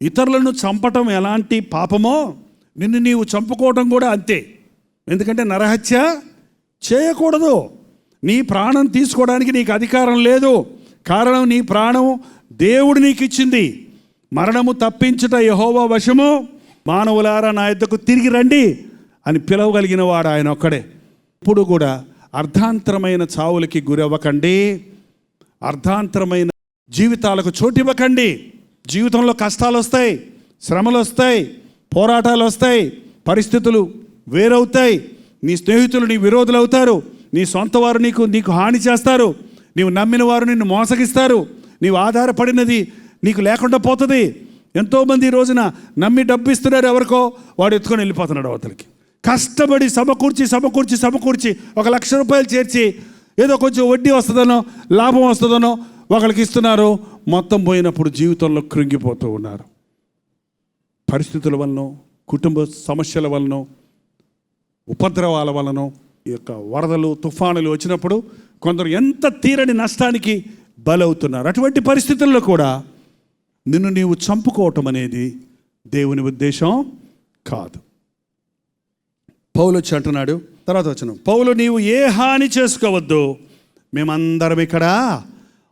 [SPEAKER 1] ఇతరులను చంపటం ఎలాంటి పాపమో నిన్ను నీవు చంపుకోవటం కూడా అంతే. ఎందుకంటే నరహత్య చేయకూడదు. నీ ప్రాణం తీసుకోవడానికి నీకు అధికారం లేదు. కారణం నీ ప్రాణం దేవుడు నీకు ఇచ్చింది. మరణము తప్పించుట యెహోవా వశము. మానవులారా నా యొద్దకు తిరిగి రండి అని పిలవగలిగిన వాడు ఆయన ఒక్కడే. ఇప్పుడు కూడా అర్ధాంతరమైన చావులకి గురవ్వకండి. అర్ధాంతరమైన జీవితాలకు చోటివ్వకండి. జీవితంలో కష్టాలు వస్తాయి, శ్రమలు వస్తాయి, పోరాటాలు వస్తాయి, పరిస్థితులు వేరవుతాయి. నీ స్నేహితులు నీ విరోధులు అవుతారు. నీ సొంత వారు నీకు హాని చేస్తారు. నీవు నమ్మిన వారు నిన్ను మోసగిస్తారు. నీవు ఆధారపడినది నీకు లేకుండా పోతుంది. ఎంతోమంది ఈ రోజున నమ్మి డబ్బు ఇస్తున్నారు ఎవరికో, వాడు ఎత్తుకొని వెళ్ళిపోతున్నాడు అవతలికి. కష్టపడి సమకూర్చి 1,00,000 రూపాయలు చేర్చి ఏదో కొంచెం వడ్డీ వస్తుందనో లాభం వస్తుందనో ఒకరికి ఇస్తున్నారు. మొత్తం పోయినప్పుడు జీవితంలో కృంగిపోతూ ఉన్నారు. పరిస్థితుల వలన, కుటుంబ సమస్యల వలన, ఉపద్రవాల వలన, ఈ యొక్క వరదలు తుఫానులు వచ్చినప్పుడు కొందరు ఎంత తీరని నష్టానికి బలవుతున్నారు. అటువంటి పరిస్థితుల్లో కూడా నిన్ను నీవు చంపుకోవటం అనేది దేవుని ఉద్దేశం కాదు. పౌలు వచ్చి అంటున్నాడు, తర్వాత వచ్చిన పౌలు, నీవు ఏ హాని చేసుకోవద్దు, మేమందరం ఇక్కడ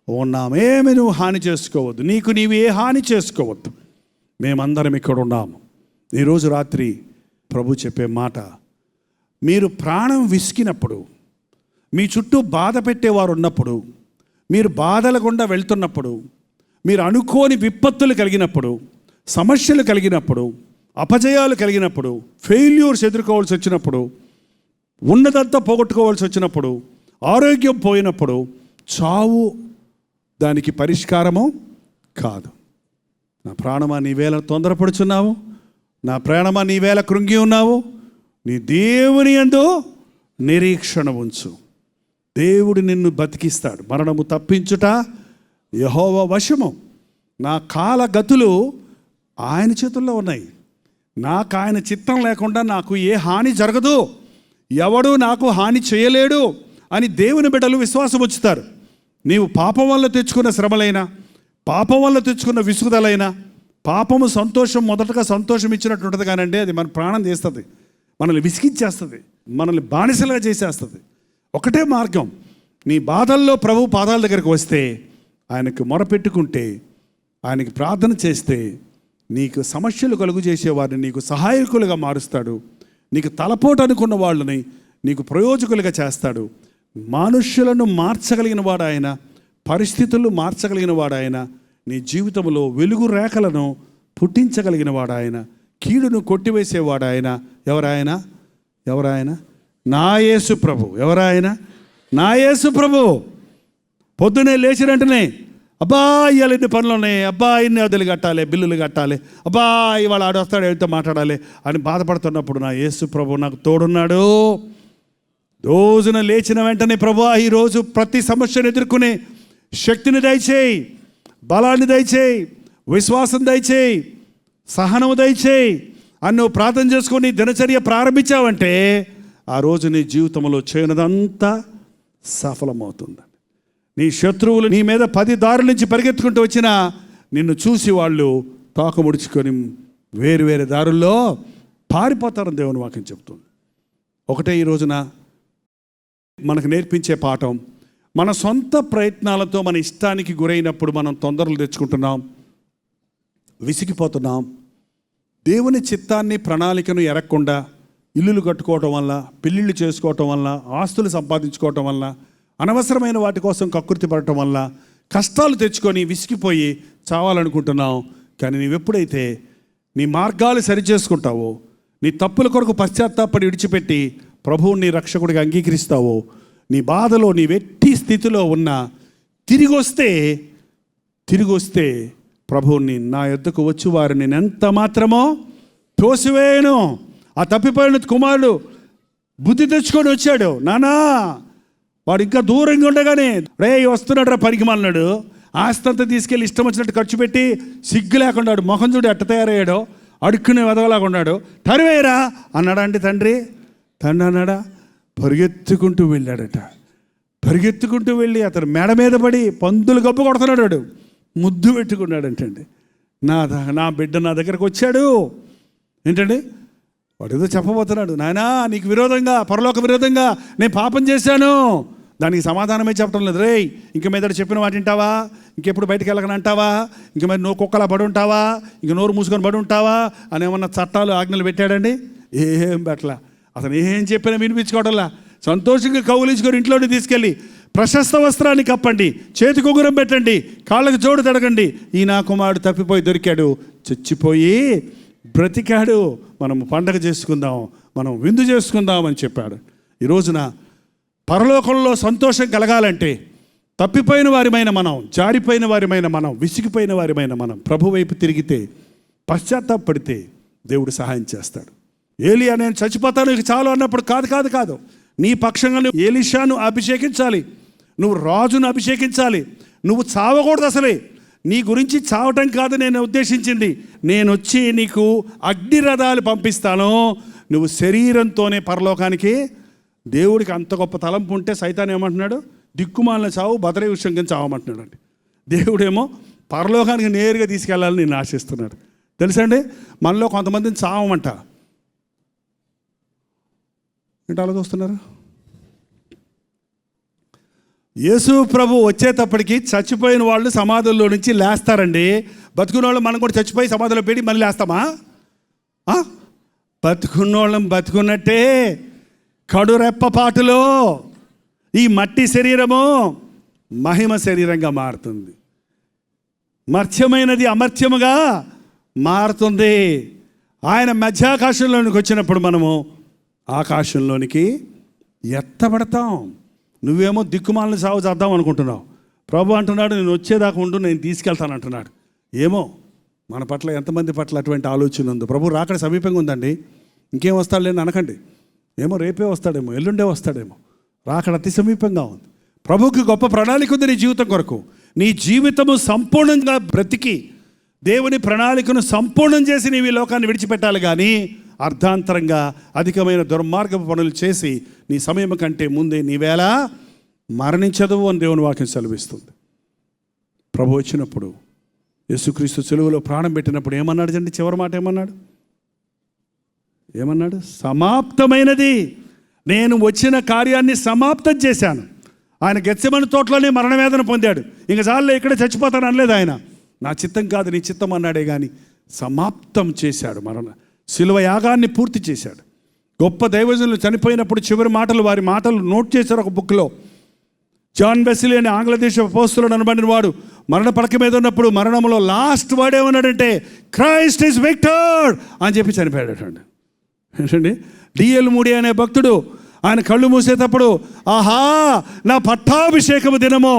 [SPEAKER 1] ఉన్నాము. ఏమి నువ్వు హాని చేసుకోవద్దు, నీకు నీవు ఏ హాని చేసుకోవద్దు, మేమందరం ఇక్కడ ఉన్నాము. ఈరోజు రాత్రి ప్రభు చెప్పే మాట, మీరు ప్రాణం విసికినప్పుడు, మీ చుట్టూ బాధ పెట్టేవారు ఉన్నప్పుడు, మీరు బాధల గుండా వెళ్తున్నప్పుడు, మీరు అనుకోని విపత్తులు కలిగినప్పుడు, సమస్యలు కలిగినప్పుడు, అపజయాలు కలిగినప్పుడు, ఫెయిల్యూర్స్ ఎదుర్కోవాల్సి వచ్చినప్పుడు, ఉన్నదంతా పోగొట్టుకోవాల్సి వచ్చినప్పుడు, ఆరోగ్యం పోయినప్పుడు, చావు దానికి పరిష్కారము కాదు. నా ప్రాణమా నీవేళ తొందరపడుచున్నావు, నా ప్రాణమా నీవేళ కృంగి ఉన్నావు, నీ దేవుని యందు నిరీక్షణ ఉంచు. దేవుడు నిన్ను బతికిస్తాడు. మరణము తప్పించుట యెహోవా వశము. నా కాల గతులు ఆయన చేతుల్లో ఉన్నాయి. నాకు ఆయన చిత్తం లేకుండా నాకు ఏ హాని జరగదు, ఎవడు నాకు హాని చేయలేడు అని దేవుని బిడ్డలు విశ్వాసం ఉంచుతారు. నీవు పాపం వల్ల తెచ్చుకున్న శ్రమలైనా, పాపం వల్ల తెచ్చుకున్న విసుగుదలైనా, పాపము సంతోషం మొదటగా సంతోషం ఇచ్చినట్టు ఉంటుంది కానండి, అది మన ప్రాణం తీస్తుంది, మనల్ని విసిగిచ్చేస్తుంది, మనల్ని బానిసలుగా చేసేస్తుంది. ఒకటే మార్గం, నీ బాధల్లో ప్రభు పాదాల దగ్గరికి వస్తే, ఆయనకు మొరపెట్టుకుంటే, ఆయనకి ప్రార్థన చేస్తే, నీకు సమస్యలు కలుగు చేసేవారిని నీకు సహాయకులుగా మారుస్తాడు. నీకు తలపోటు అనుకున్న వాళ్ళని నీకు ప్రయోజకులుగా చేస్తాడు. మనుష్యులను మార్చగలిగిన వాడు ఆయన, పరిస్థితులు మార్చగలిగిన వాడు ఆయన, నీ జీవితంలో వెలుగు రేఖలను పుట్టించగలిగిన వాడు ఆయన, కీడును కొట్టివేసేవాడు ఆయన. ఎవరాయన? ఎవరాయన? నా యేసు ప్రభు. ఎవరాయన? నా యేసు ప్రభు. పొద్దునే లేచిన వెంటనే, అబ్బా ఇవాళ ఇన్ని పనులు ఉన్నాయి, అబ్బా ఇన్ని అదులు కట్టాలి, బిల్లులు కట్టాలి, అబ్బా ఇవాళ ఆడొస్తాడు ఎవరితో మాట్లాడాలి అని బాధపడుతున్నప్పుడు నా యేసు ప్రభు నాకు తోడున్నాడు. రోజున లేచిన వెంటనే, ప్రభువా ఈరోజు ప్రతి సమస్యను ఎదుర్కొనే శక్తిని దయచేయి, బలాన్ని దయచేయి, విశ్వాసం దయచేయి, సహనము దయచేయి అని నువ్వు ప్రార్థన చేసుకొని దినచర్య ప్రారంభించావంటే ఆ రోజు నీ జీవితంలో చేయనదంతా సఫలమవుతుంది. నీ శత్రువులు నీ మీద 10 దారుల నుంచి పరిగెత్తుకుంటూ వచ్చినా నిన్ను చూసి వాళ్ళు తోక ముడుచుకొని వేరు వేరే దారుల్లో పారిపోతారని దేవుని వాక్యం చెప్తుంది. ఒకటే ఈ రోజున మనకు నేర్పించే పాఠం, మన సొంత ప్రయత్నాలతో మన ఇష్టానికి గురైనప్పుడు మనం తొందరలు తెచ్చుకుంటున్నాం, విసిగిపోతున్నాం. దేవుని చిత్తాన్ని ప్రణాళికను ఎరగకుండా ఇల్లులు కట్టుకోవటం వల్ల, పెళ్ళిళ్ళు చేసుకోవటం వల్ల, ఆస్తులు సంపాదించుకోవటం వల్ల, అనవసరమైన వాటి కోసం కక్కుర్తి పడటం వల్ల కష్టాలు తెచ్చుకొని విసిగిపోయి చావాలనుకుంటున్నావు. కానీ నీవెప్పుడైతే నీ మార్గాలు సరిచేసుకుంటావో, నీ తప్పుల కొరకు పశ్చాత్తాపడి విడిచిపెట్టి ప్రభువుని రక్షకుడిగా అంగీకరిస్తావో, నీ బాధలో నీ వెట్టి స్థితిలో ఉన్న తిరిగి వస్తే ప్రభువుని నా యొద్దకు వచ్చి వారిని ఎంత మాత్రమో తోసివేయను. ఆ తప్పిపోయిన కుమారుడు బుద్ధి తెచ్చుకొని వచ్చాడు. నానా వాడు ఇంకా దూరంగా ఉండగానే, రే వస్తున్నాడు రా పనికి మాలినాడు, ఆస్తంతా తీసుకెళ్ళి ఇష్టం వచ్చినట్టు ఖర్చు పెట్టి సిగ్గు లేకుండా మొహం చూడు ఎట్ట తయారయ్యాడో, అడుక్కునే వెదవలాగా ఉన్నాడు, తరివేయరా అన్నాడా అండి తండ్రి అన్నాడా? పరిగెత్తుకుంటూ వెళ్ళాడట. పరిగెత్తుకుంటూ వెళ్ళి అతను మెడ మీద పడి పందులు గబ్బు కొడుతున్నాడు, వాడు ముద్దు పెట్టుకున్నాడంటండి. నా బిడ్డ నా దగ్గరకు వచ్చాడు ఏంటండి, వాడు ఏదో చెప్పబోతున్నాడు, నాయనా నీకు విరోధంగా, పరలోక విరోధంగా నేను పాపం చేశాను. దానికి సమాధానమే చెప్పడం లేదు. రే ఇంక మీద చెప్పిన వాటి వింటావా, ఇంకెప్పుడు బయటకు వెళ్ళకని అంటావా, ఇంక మీద నువ్వు కుక్కలా పడి ఉంటావా, ఇంక నోరు మూసుకొని పడి ఉంటావా అని ఏమన్నా చట్టాలు ఆజ్ఞలు పెట్టాడండి? ఏం పెట్టలా. అతను ఏం చెప్పినా వినిపించుకోవడంలా. సంతోషంగా కౌలించుకొని ఇంట్లోనే తీసుకెళ్ళి ప్రశస్త వస్త్రాన్ని కప్పండి, చేతికి ఉంగరం పెట్టండి, కాళ్ళకి జోడు తడగండి, ఈ నా కుమారుడు తప్పిపోయి దొరికాడు, చచ్చిపోయి బ్రతికాడు, మనం పండగ చేసుకుందాం, మనం విందు చేసుకుందాం అని చెప్పాడు. ఈ రోజున పరలోకంలో సంతోషం కలగాలంటే తప్పిపోయిన వారిమైన మనం, జారిపోయిన వారిమైన మనం, విసిగిపోయిన వారిమైన మనం ప్రభు వైపు తిరిగితే, పశ్చాత్తాపడితే దేవుడు సహాయం చేస్తాడు. ఏలియా నేను చచ్చిపోతాను ఇక చాలు అన్నప్పుడు కాదు, నీ పక్షంగా నువ్వు ఎలీషాను అభిషేకించాలి, నువ్వు రాజును అభిషేకించాలి. నువ్వు చావకూడదు. అసలే నీ గురించి చావటం కాదు నేను ఉద్దేశించింది, నేను వచ్చి నీకు అగ్నిరథాలు పంపిస్తాను, నువ్వు శరీరంతోనే పరలోకానికి. దేవుడికి అంత గొప్ప తలంపు ఉంటే సైతాన్ ఏమంటున్నాడు, దిక్కుమాలిన చావు బదరే విషయంగా చావమంటున్నాడు అండి. దేవుడేమో పరలోకానికి నేరుగా తీసుకెళ్ళాలని నేను ఆశిస్తున్నాడు. తెలుసండి, మనలో కొంతమందిని చావమంట. ఏంటి అలా చూస్తున్నారు? యేసు ప్రభు వచ్చేటప్పటికి చచ్చిపోయిన వాళ్ళు సమాధుల్లో నుంచి లేస్తారండి. బతుకున్న వాళ్ళు మనం కూడా చచ్చిపోయి సమాధిలో పెట్టి మళ్ళీ లేస్తామా? బతుకున్నోళ్ళం బతుకున్నట్టే కడురెప్పపాటులో ఈ మట్టి శరీరము మహిమ శరీరంగా మారుతుంది. మర్త్యమైనది అమర్త్యముగా మారుతుంది. ఆయన మధ్యాకాశంలోనికి వచ్చినప్పుడు మనము ఆకాశంలోనికి ఎత్తబడతాం. నువ్వేమో దిక్కుమాలను సాగు చేద్దాం అనుకుంటున్నావు. ప్రభు అంటున్నాడు, నేను వచ్చేదాకా ఉండు, నేను తీసుకెళ్తాను అంటున్నాడు. ఏమో మన పట్ల ఎంతమంది పట్ల అటువంటి ఆలోచన ఉందో. ప్రభు రాకడ సమీపంగా ఉందండి. ఇంకేం వస్తాడులేని అనకండి. ఏమో రేపే వస్తాడేమో, ఎల్లుండే వస్తాడేమో. రాకడ అతి సమీపంగా ఉంది. ప్రభువుకి గొప్ప ప్రణాళిక ఉంది నీ జీవితం కొరకు. నీ జీవితము సంపూర్ణంగా బ్రతికి దేవుని ప్రణాళికను సంపూర్ణం చేసి నీవు ఈ లోకాన్ని విడిచిపెట్టాలి. కానీ అర్ధాంతరంగా అధికమైన దుర్మార్గపు పనులు చేసి నీ సమయం కంటే ముందే నీవేళ మరణించదు అని దేవుని వాక్యం సెలవిస్తుంది. ప్రభు వచ్చినప్పుడు యేసుక్రీస్తు సిలువలో ప్రాణం పెట్టినప్పుడు ఏమన్నాడు అండి? చివరి మాట ఏమన్నాడు? సమాప్తమైనది. నేను వచ్చిన కార్యాన్ని సమాప్తం చేశాను. ఆయన గెత్సెమని తోటలోనే మరణవేదన పొందాడు. ఇంక చాలే ఇక్కడే చచ్చిపోతాను అనలేదు ఆయన. నా చిత్తం కాదు నీ చిత్తం అన్నాడే కానీ సమాప్తం చేశాడు. శిలువ యాగాన్ని పూర్తి చేశాడు. గొప్ప దైవజనులు చనిపోయినప్పుడు చివరి మాటలు, వారి మాటలు నోట్ చేశారు ఒక బుక్లో. జాన్ వెస్లీ అని ఆంగ్లదేశ అపోస్తలుడు అనబడిన వాడు మరణ పడక మీద ఉన్నప్పుడు మరణంలో లాస్ట్ వర్డ్ ఏమన్నాడంటే క్రైస్ట్ ఈజ్ విక్టర్డ్ అని చెప్పి చనిపోయాడు ఏంటండి. డిఎల్ మూడి అనే భక్తుడు ఆయన కళ్ళు మూసేటప్పుడు ఆహా నా పట్టాభిషేకము దినము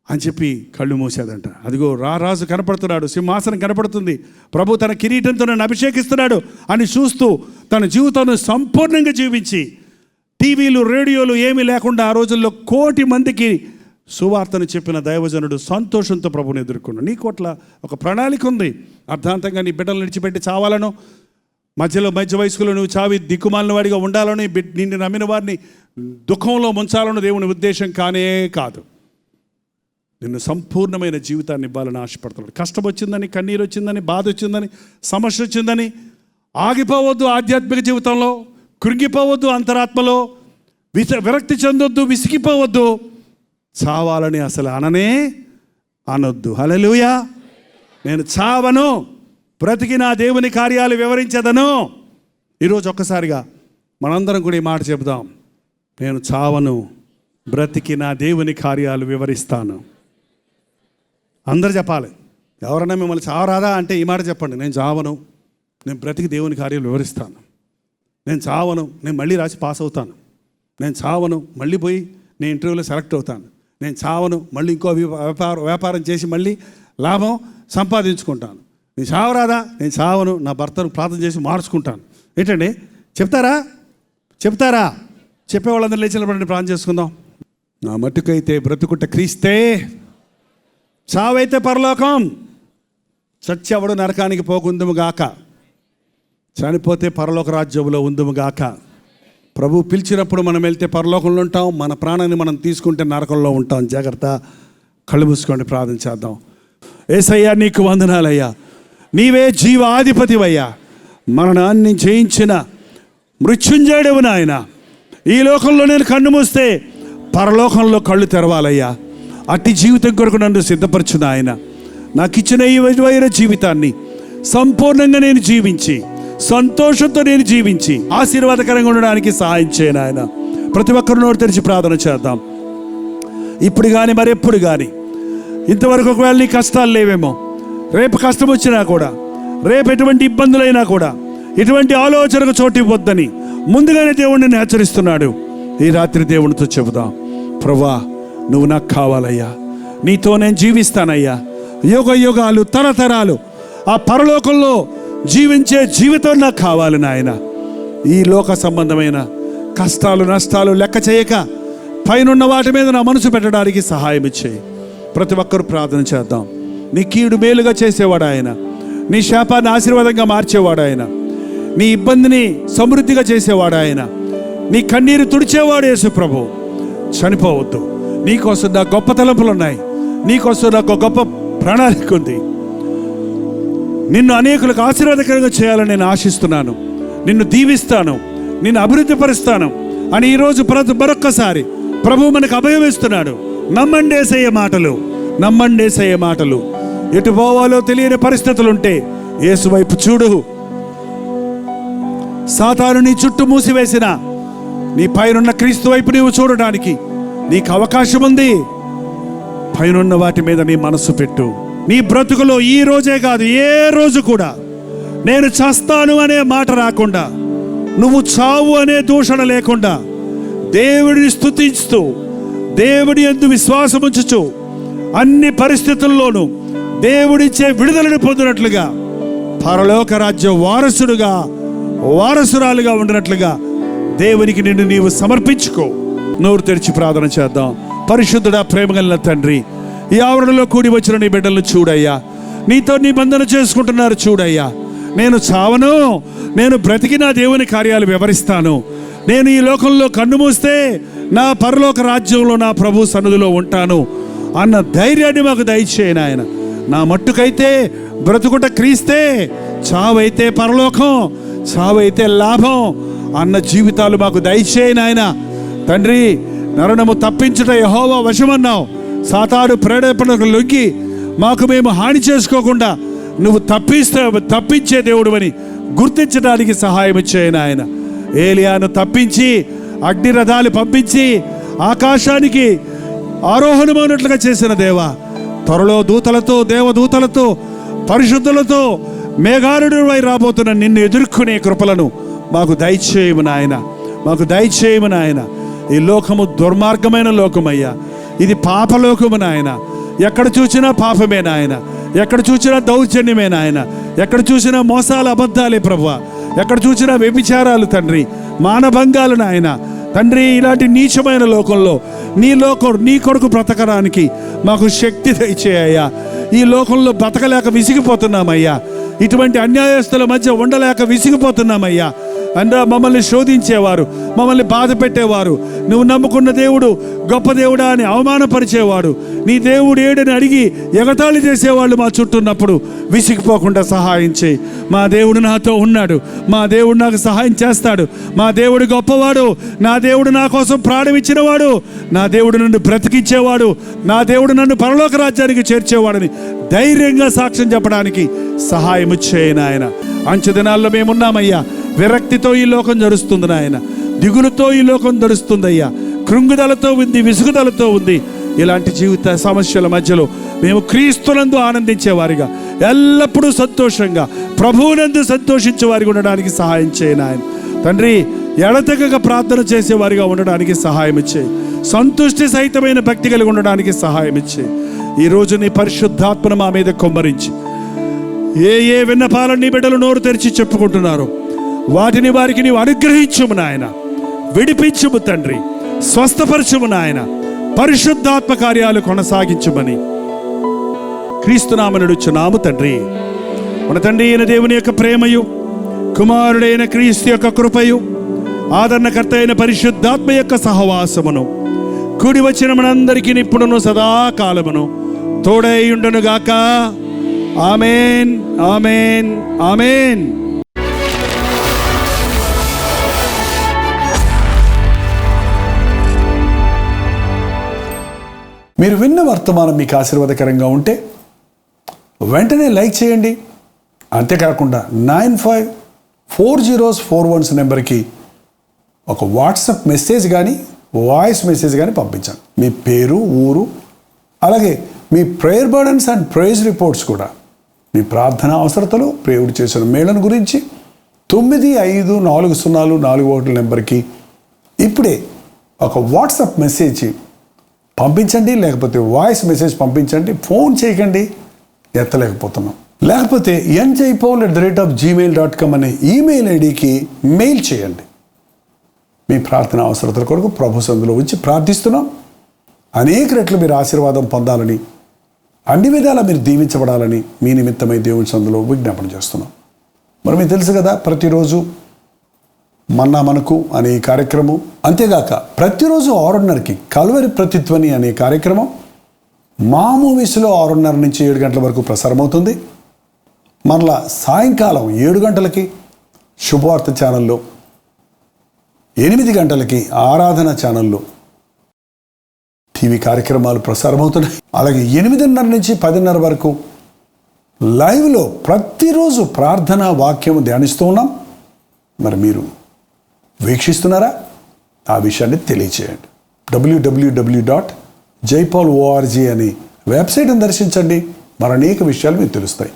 [SPEAKER 1] అని చెప్పి కళ్ళు మూసేదంట. అదిగో రారాజు కనపడుతున్నాడు, సింహాసనం కనపడుతుంది, ప్రభు తన కిరీటంతో నన్ను అభిషేకిస్తున్నాడు అని చూస్తూ తన జీవితాన్ని సంపూర్ణంగా జీవించి టీవీలు రేడియోలు ఏమీ లేకుండా ఆ రోజుల్లో 1,000,000 మందికి సువార్తను చెప్పిన దైవజనుడు సంతోషంతో ప్రభుని ఎదుర్కొన్నాడు. నీ కోట్ల ఒక ప్రణాళిక ఉంది. అర్థాంతంగా నీ బిడ్డలు విడిచిపెట్టి చావాలను, మధ్య వయస్కులో నువ్వు చావి దిక్కుమాలిన వాడిగా ఉండాలని, నిన్ను నమ్మిన వారిని దుఃఖంలో ముంచాలని దేవుని ఉద్దేశం కానే కాదు. నిన్ను సంపూర్ణమైన జీవితాన్ని ఇవ్వాలని ఆశపడుతున్నాడు. కష్టం వచ్చిందని, కన్నీరు వచ్చిందని, బాధ వచ్చిందని, సమస్య వచ్చిందని ఆగిపోవద్దు. ఆధ్యాత్మిక జీవితంలో కృంగిపోవద్దు. అంతరాత్మలో విరక్తి చెందొద్దు, విసిగిపోవద్దు. చావాలని అసలు అనొద్దు. హల్లెలూయా. నేను చావను, బ్రతికి నా దేవుని కార్యాలు వివరించదను. ఈరోజు ఒక్కసారిగా మనందరం కూడా ఈ మాట చెబుదాం. నేను చావను, బ్రతికి నా దేవుని కార్యాలు వివరిస్తాను. అందరు చెప్పాలి. ఎవరన్నా మిమ్మల్ని చావరాదా అంటే ఈ మాట చెప్పండి. నేను చావను, నేను బ్రతికి దేవుని కార్యాలు వివరిస్తాను. నేను చావను, నేను మళ్ళీ రాసి పాస్ అవుతాను. నేను చావను, మళ్ళీ పోయి నేను ఇంటర్వ్యూలో సెలెక్ట్ అవుతాను. నేను చావను, మళ్ళీ ఇంకో వ్యాపారం చేసి మళ్ళీ లాభం సంపాదించుకుంటాను. నేను చావరాదా? నేను చావను, నా భర్తను ప్రార్థన చేసి మార్చుకుంటాను. ఏంటండి చెప్తారా? చెప్పేవాళ్ళందరూ లేచినప్పుడు ప్రార్థన చేసుకుందాం. నా మట్టుకైతే బ్రతుకుట క్రీస్తే, చావైతే పరలోకం. చచ్చెవడు నరకానికి పోకుందుము గాక, చనిపోతే పరలోక రాజ్యంలో ఉందుము గాక. ప్రభు పిలిచినప్పుడు మనం వెళ్తే పరలోకంలో ఉంటాం, మన ప్రాణాన్ని మనం తీసుకుంటే నరకంలో ఉంటాం. జాగ్రత్త. కళ్ళు మూసుకోండి, ప్రార్థన చేద్దాం. యేసయ్యా నీకు వందనాలయ్యా, నీవే జీవాధిపతివయ్యా, మరణాన్ని జయించిన మృత్యుంజయుడవు నాయన. ఈ లోకంలో నేను కన్ను మూస్తే పరలోకంలో కళ్ళు తెరవాలయ్యా. అట్టి జీవితం కొరకు నన్ను సిద్ధపరచు నాయన. నాకు ఇచ్చిన ఈ విలువైన జీవితాన్ని సంపూర్ణంగా నేను జీవించి, సంతోషంతో నేను జీవించి ఆశీర్వాదకరంగా ఉండడానికి సహాయం చేయను ఆయన. ప్రతి ఒక్కరు నోరు తెరిచి ప్రార్థన చేద్దాం. ఇప్పుడు కానీ మరెప్పుడు కానీ ఇంతవరకు ఒకవేళ నీ కష్టాలు లేవేమో, రేపు కష్టం వచ్చినా కూడా, రేపు ఎటువంటి ఇబ్బందులైనా కూడా ఎటువంటి ఆలోచనకు చోటు ఇవ్వద్దని ముందుగానే దేవుడిని హెచ్చరిస్తున్నాడు. ఈ రాత్రి దేవునితో చెబుదాం. ప్రభువా, నువ్వు నాకు కావాలయ్యా, నీతో నేను జీవిస్తానయ్యా. యుగ యుగాలు తరతరాలు ఆ పరలోకంలో జీవించే జీవితం నాకు కావాలి నాయన. ఈ లోక సంబంధమైన కష్టాలు నష్టాలు లెక్క చేయక పైనున్న వాటి మీద నా మనసు పెట్టడానికి సహాయం ఇచ్చేయి. ప్రతి ఒక్కరూ ప్రార్థన చేద్దాం. నీ కీడు మేలుగా చేసేవాడు ఆయన, నీ శాపాన్ని ఆశీర్వాదంగా మార్చేవాడు ఆయన, నీ ఇబ్బందిని సమృద్ధిగా చేసేవాడు ఆయన, నీ కన్నీరు తుడిచేవాడు యేసు ప్రభు. చనిపోవద్దు. నీకోసం నాకు గొప్ప తలంపులు ఉన్నాయి, నీకోసం నాకు గొప్ప ప్రణాళిక ఉంది. నిన్ను అనేకులకు ఆశీర్వాదకరంగా చేయాలని నేను ఆశిస్తున్నాను. నిన్ను దీవిస్తాను, నిన్ను అభివృద్ధి పరుస్తాను అని ఈరోజు మరొక్కసారి ప్రభు మనకు అభయం ఇస్తున్నాడు. నమ్మండి యేసయ్య మాటలు, నమ్మండి యేసయ్య మాటలు. ఎటు పోవాలో తెలియని పరిస్థితులుంటే యేసు వైపు చూడు. సాతాను నీ చుట్టూ మూసివేసిన నీ పైనున్న క్రీస్తు వైపు నీవు చూడడానికి నీకు అవకాశం ఉంది. పైనున్న వాటి మీద నీ మనసు పెట్టు. నీ బ్రతుకులో ఈ రోజే కాదు, ఏ రోజు కూడా నేను చస్తాను అనే మాట రాకుండా, నువ్వు చావు అనే దూషణ లేకుండా, దేవుడిని స్తుతిస్తూ, దేవుడి యందు విశ్వాసం ఉంచుచు, అన్ని పరిస్థితుల్లోనూ దేవుడిచ్చే విడుదలను పొందినట్లుగా, పరలోక రాజ్య వారసుడుగా, వారసురాలుగా ఉండినట్లుగా దేవునికి నిన్ను నీవు సమర్పించుకో. నోరు తెరిచి ప్రార్థన చేద్దాం. పరిశుద్ధుడా, ప్రేమగల తండ్రి, ఈ ఆవరణలో కూడి వచ్చిన నీ బిడ్డలను చూడయ్యా. నీతో నిబంధన చేసుకుంటున్నారు చూడయ్యా. నేను చావను, నేను బ్రతికి నా దేవుని కార్యాలు వివరిస్తాను. నేను ఈ లోకంలో కన్ను మూస్తే నా పరలోక రాజ్యంలో నా ప్రభు సన్నిధిలో ఉంటాను అన్న ధైర్యాన్ని మాకు దయచేయను ఆయన. నా మట్టుకైతే బ్రతుకుట క్రీస్తే, చావైతే పరలోకం, చావైతే లాభం అన్న జీవితాలు మాకు దయచేయను ఆయన. తండ్రి, నరణము తప్పించుట యెహోవా వశమన్నావు. సాతాను ప్రేరేపణకు లొంగి మాకు మేము హాని చేసుకోకుండా నువ్వు తప్పించే దేవుడు అని గుర్తించడానికి సహాయం చేయను ఆయన. ఏలియాను తప్పించి అగ్ని రథాలు పంపించి ఆకాశానికి ఆరోహణమైనట్లుగా చేసిన దేవా, త్వరలో దూతలతో, దేవదూతలతో, పరిశుద్ధులతో మేఘారుడివై రాబోతున్న నిన్ను ఎదుర్కొనే కృపలను మాకు దయచేయము నాయన, మాకు దయచేయము నాయన. ఈ లోకము దుర్మార్గమైన లోకమయ్యా, ఇది పాపలోకము నాయన. ఎక్కడ చూసినా పాపమే నాయన, ఎక్కడ చూసినా దౌర్జన్యమే నాయన, ఎక్కడ చూసినా మోసాలు, అబద్ధాలే ప్రభువా, ఎక్కడ చూసినా వ్యభిచారాలు తండ్రి, మానభంగాలు నాయన. తండ్రి, ఇలాంటి నీచమైన లోకంలో నీ కొరకు బ్రతకడానికి మాకు శక్తి దయచేయ్యా. ఈ లోకంలో బ్రతకలేక విసిగిపోతున్నామయ్యా, ఇటువంటి అన్యాయస్తుల మధ్య ఉండలేక విసిగిపోతున్నామయ్యా. మమ్మల్ని శోధించేవారు, మమ్మల్ని బాధ పెట్టేవారు, నువ్వు నమ్ముకున్న దేవుడు గొప్ప దేవుడా అని అవమానపరిచేవాడు, నీ దేవుడు ఏడని అడిగి ఎగతాళి చేసేవాళ్ళు మా చుట్టూ ఉన్నప్పుడు విసిగిపోకుండా సహాయం చేయి. మా దేవుడు నాతో ఉన్నాడు, మా దేవుడు నాకు సహాయం చేస్తాడు, మా దేవుడు గొప్పవాడు, నా దేవుడు నా కోసం ప్రాణం ఇచ్చినవాడు, నా దేవుడు నన్ను బ్రతికించేవాడు, నా దేవుడు నన్ను పరలోక రాజ్యానికి చేర్చేవాడని ధైర్యంగా సాక్ష్యం చెప్పడానికి సహాయం చేయను ఆయన. అంచె దినాల్లో మేమున్నామయ్యా. విరక్తితో ఈ లోకం జరుస్తుంది నాయన, దిగులుతో ఈ లోకం జరుస్తుందయ్యా, కృంగుదలతో ఉంది, విసుగుదలతో ఉంది. ఇలాంటి జీవిత సమస్యల మధ్యలో మేము క్రీస్తునందు ఆనందించేవారిగా, ఎల్లప్పుడూ సంతోషంగా ప్రభువునందు సంతోషించే వారిగా ఉండడానికి సహాయం చేయను ఆయన. తండ్రి, ఎడతెగక ప్రార్థన చేసేవారిగా ఉండడానికి సహాయం ఇచ్చేయి. సంతుష్టి సహితమైన భక్తి కలిగి ఉండడానికి సహాయం ఇచ్చేయి. ఈరోజు నీ పరిశుద్ధాత్మను మా మీద కొమ్మరించి ఏ విన్నపాలను నీ బిడ్డలు నోరు తెరిచి చెప్పుకుంటున్నారో వాటిని వారికి నీవు అనుగ్రహించుము నాయన, విడిపించుము తండ్రి, స్వస్థపరచుము నాయన, పరిశుద్ధాత్మ కార్యాలు కొనసాగించుమని క్రీస్తునామమున అడుగుచున్నాము తండ్రి. మన తండ్రి అయిన దేవుని యొక్క ప్రేమయు, కుమారుడైన క్రీస్తు యొక్క కృపయు, ఆదరణకర్త అయిన పరిశుద్ధాత్మ యొక్క సహవాసమును కూడి వచ్చిన మనందరికీ ఇప్పుడును సదాకాలమును తోడై ఉండునుగాక. ఆమేన్, ఆమేన్, ఆమేన్.
[SPEAKER 2] మీరు విన్న వర్తమానం మీకు ఆశీర్వాదకరంగా ఉంటే వెంటనే లైక్ చేయండి. అంతేకాకుండా 954041 నెంబర్కి ఒక వాట్సాప్ మెసేజ్ కానీ వాయిస్ మెసేజ్ కానీ పంపించండి. మీ పేరు, ఊరు, అలాగే మీ prayer burdens and praise reports కూడా, మీ ప్రార్థన అవసరతలు, దేవుడు చేసిన మేళను గురించి 954041 నెంబర్కి ఇప్పుడే ఒక వాట్సాప్ మెసేజ్ పంపించండి, లేకపోతే వాయిస్ మెసేజ్ పంపించండి. ఫోన్ చేయకండి, ఎత్తలేకపోతున్నాం. లేకపోతే njpaul@gmail.com అనే ఈమెయిల్ ఐడికి మెయిల్ చేయండి. మీ ప్రార్థన అవసరతల కొరకు ప్రభు సన్నిధిలో ఉంచి ప్రార్థిస్తున్నాం. అనేక రెట్లు మీరు ఆశీర్వాదం పొందాలని, అన్ని విధాలా మీరు దీవించబడాలని మీ నిమిత్తమై దేవుని సన్నిధిలో విజ్ఞాపన చేస్తున్నాం. మరి మీకు తెలుసు కదా, ప్రతిరోజు మన్నా మనకు అనే కార్యక్రమం, అంతేగాక ప్రతిరోజు 6:30కి కల్వరి ప్రతిధ్వని అనే కార్యక్రమం మా మూవీస్లో 6:30 నుంచి 7 గంటల వరకు ప్రసారం అవుతుంది. మరలా సాయంకాలం 7 గంటలకి శుభవార్త ఛానల్లో, 8 గంటలకి ఆరాధన ఛానల్లో టీవీ కార్యక్రమాలు ప్రసారమవుతున్నాయి. అలాగే 8:30 నుంచి 10:30 వరకు లైవ్లో ప్రతిరోజు ప్రార్థన వాక్యం ధ్యానిస్తూ ఉన్నాం. మరి మీరు వీక్షిస్తున్నారా? ఆ విషయాన్ని తెలియచేయండి. www.jaypaul.org అనే వెబ్సైట్ని దర్శించండి. మరి అనేక విషయాలు మీకు తెలుస్తాయి.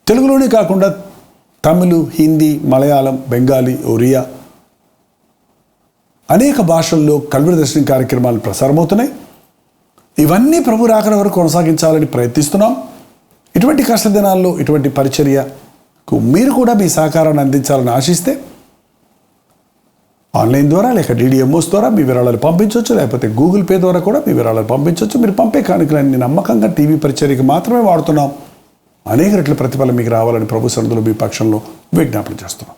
[SPEAKER 2] తెలుగులోనే కాకుండా తమిళ్, హిందీ, మలయాళం, బెంగాలీ, ఒరియా అనేక భాషల్లో కల్వరి దర్శనం కార్యక్రమాలు ప్రసారమవుతున్నాయి. ఇవన్నీ ప్రభు రాకడ వరకు కొనసాగించాలని ప్రయత్నిస్తున్నాం. ఇటువంటి కష్ట దినాల్లో ఇటువంటి పరిచర్యకు మీరు కూడా మీ సహకారాన్ని అందించాలని ఆశిస్తే ఆన్లైన్ ద్వారా లేక DDMOS ద్వారా మీ విరాళాలు పంపించవచ్చు, లేకపోతే గూగుల్ పే ద్వారా కూడా మీ విరాళాలు పంపించవచ్చు. మీరు పంపే కానుకలన్నీ నమ్మకంగా టీవీ పరిచర్యకి మాత్రమే వాడుతున్నాం. అనేక రెట్ల ప్రతిఫలం మీకు రావాలని ప్రభు సన్నిధిలో మీ పక్షంలో విజ్ఞాపన చేస్తున్నాం.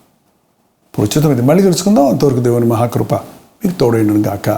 [SPEAKER 2] ఉచితమైంది మళ్ళీ తెలుసుకుందాం. అంతవరకు దేవుని మహాకృప మీకు తోడైండును గాక.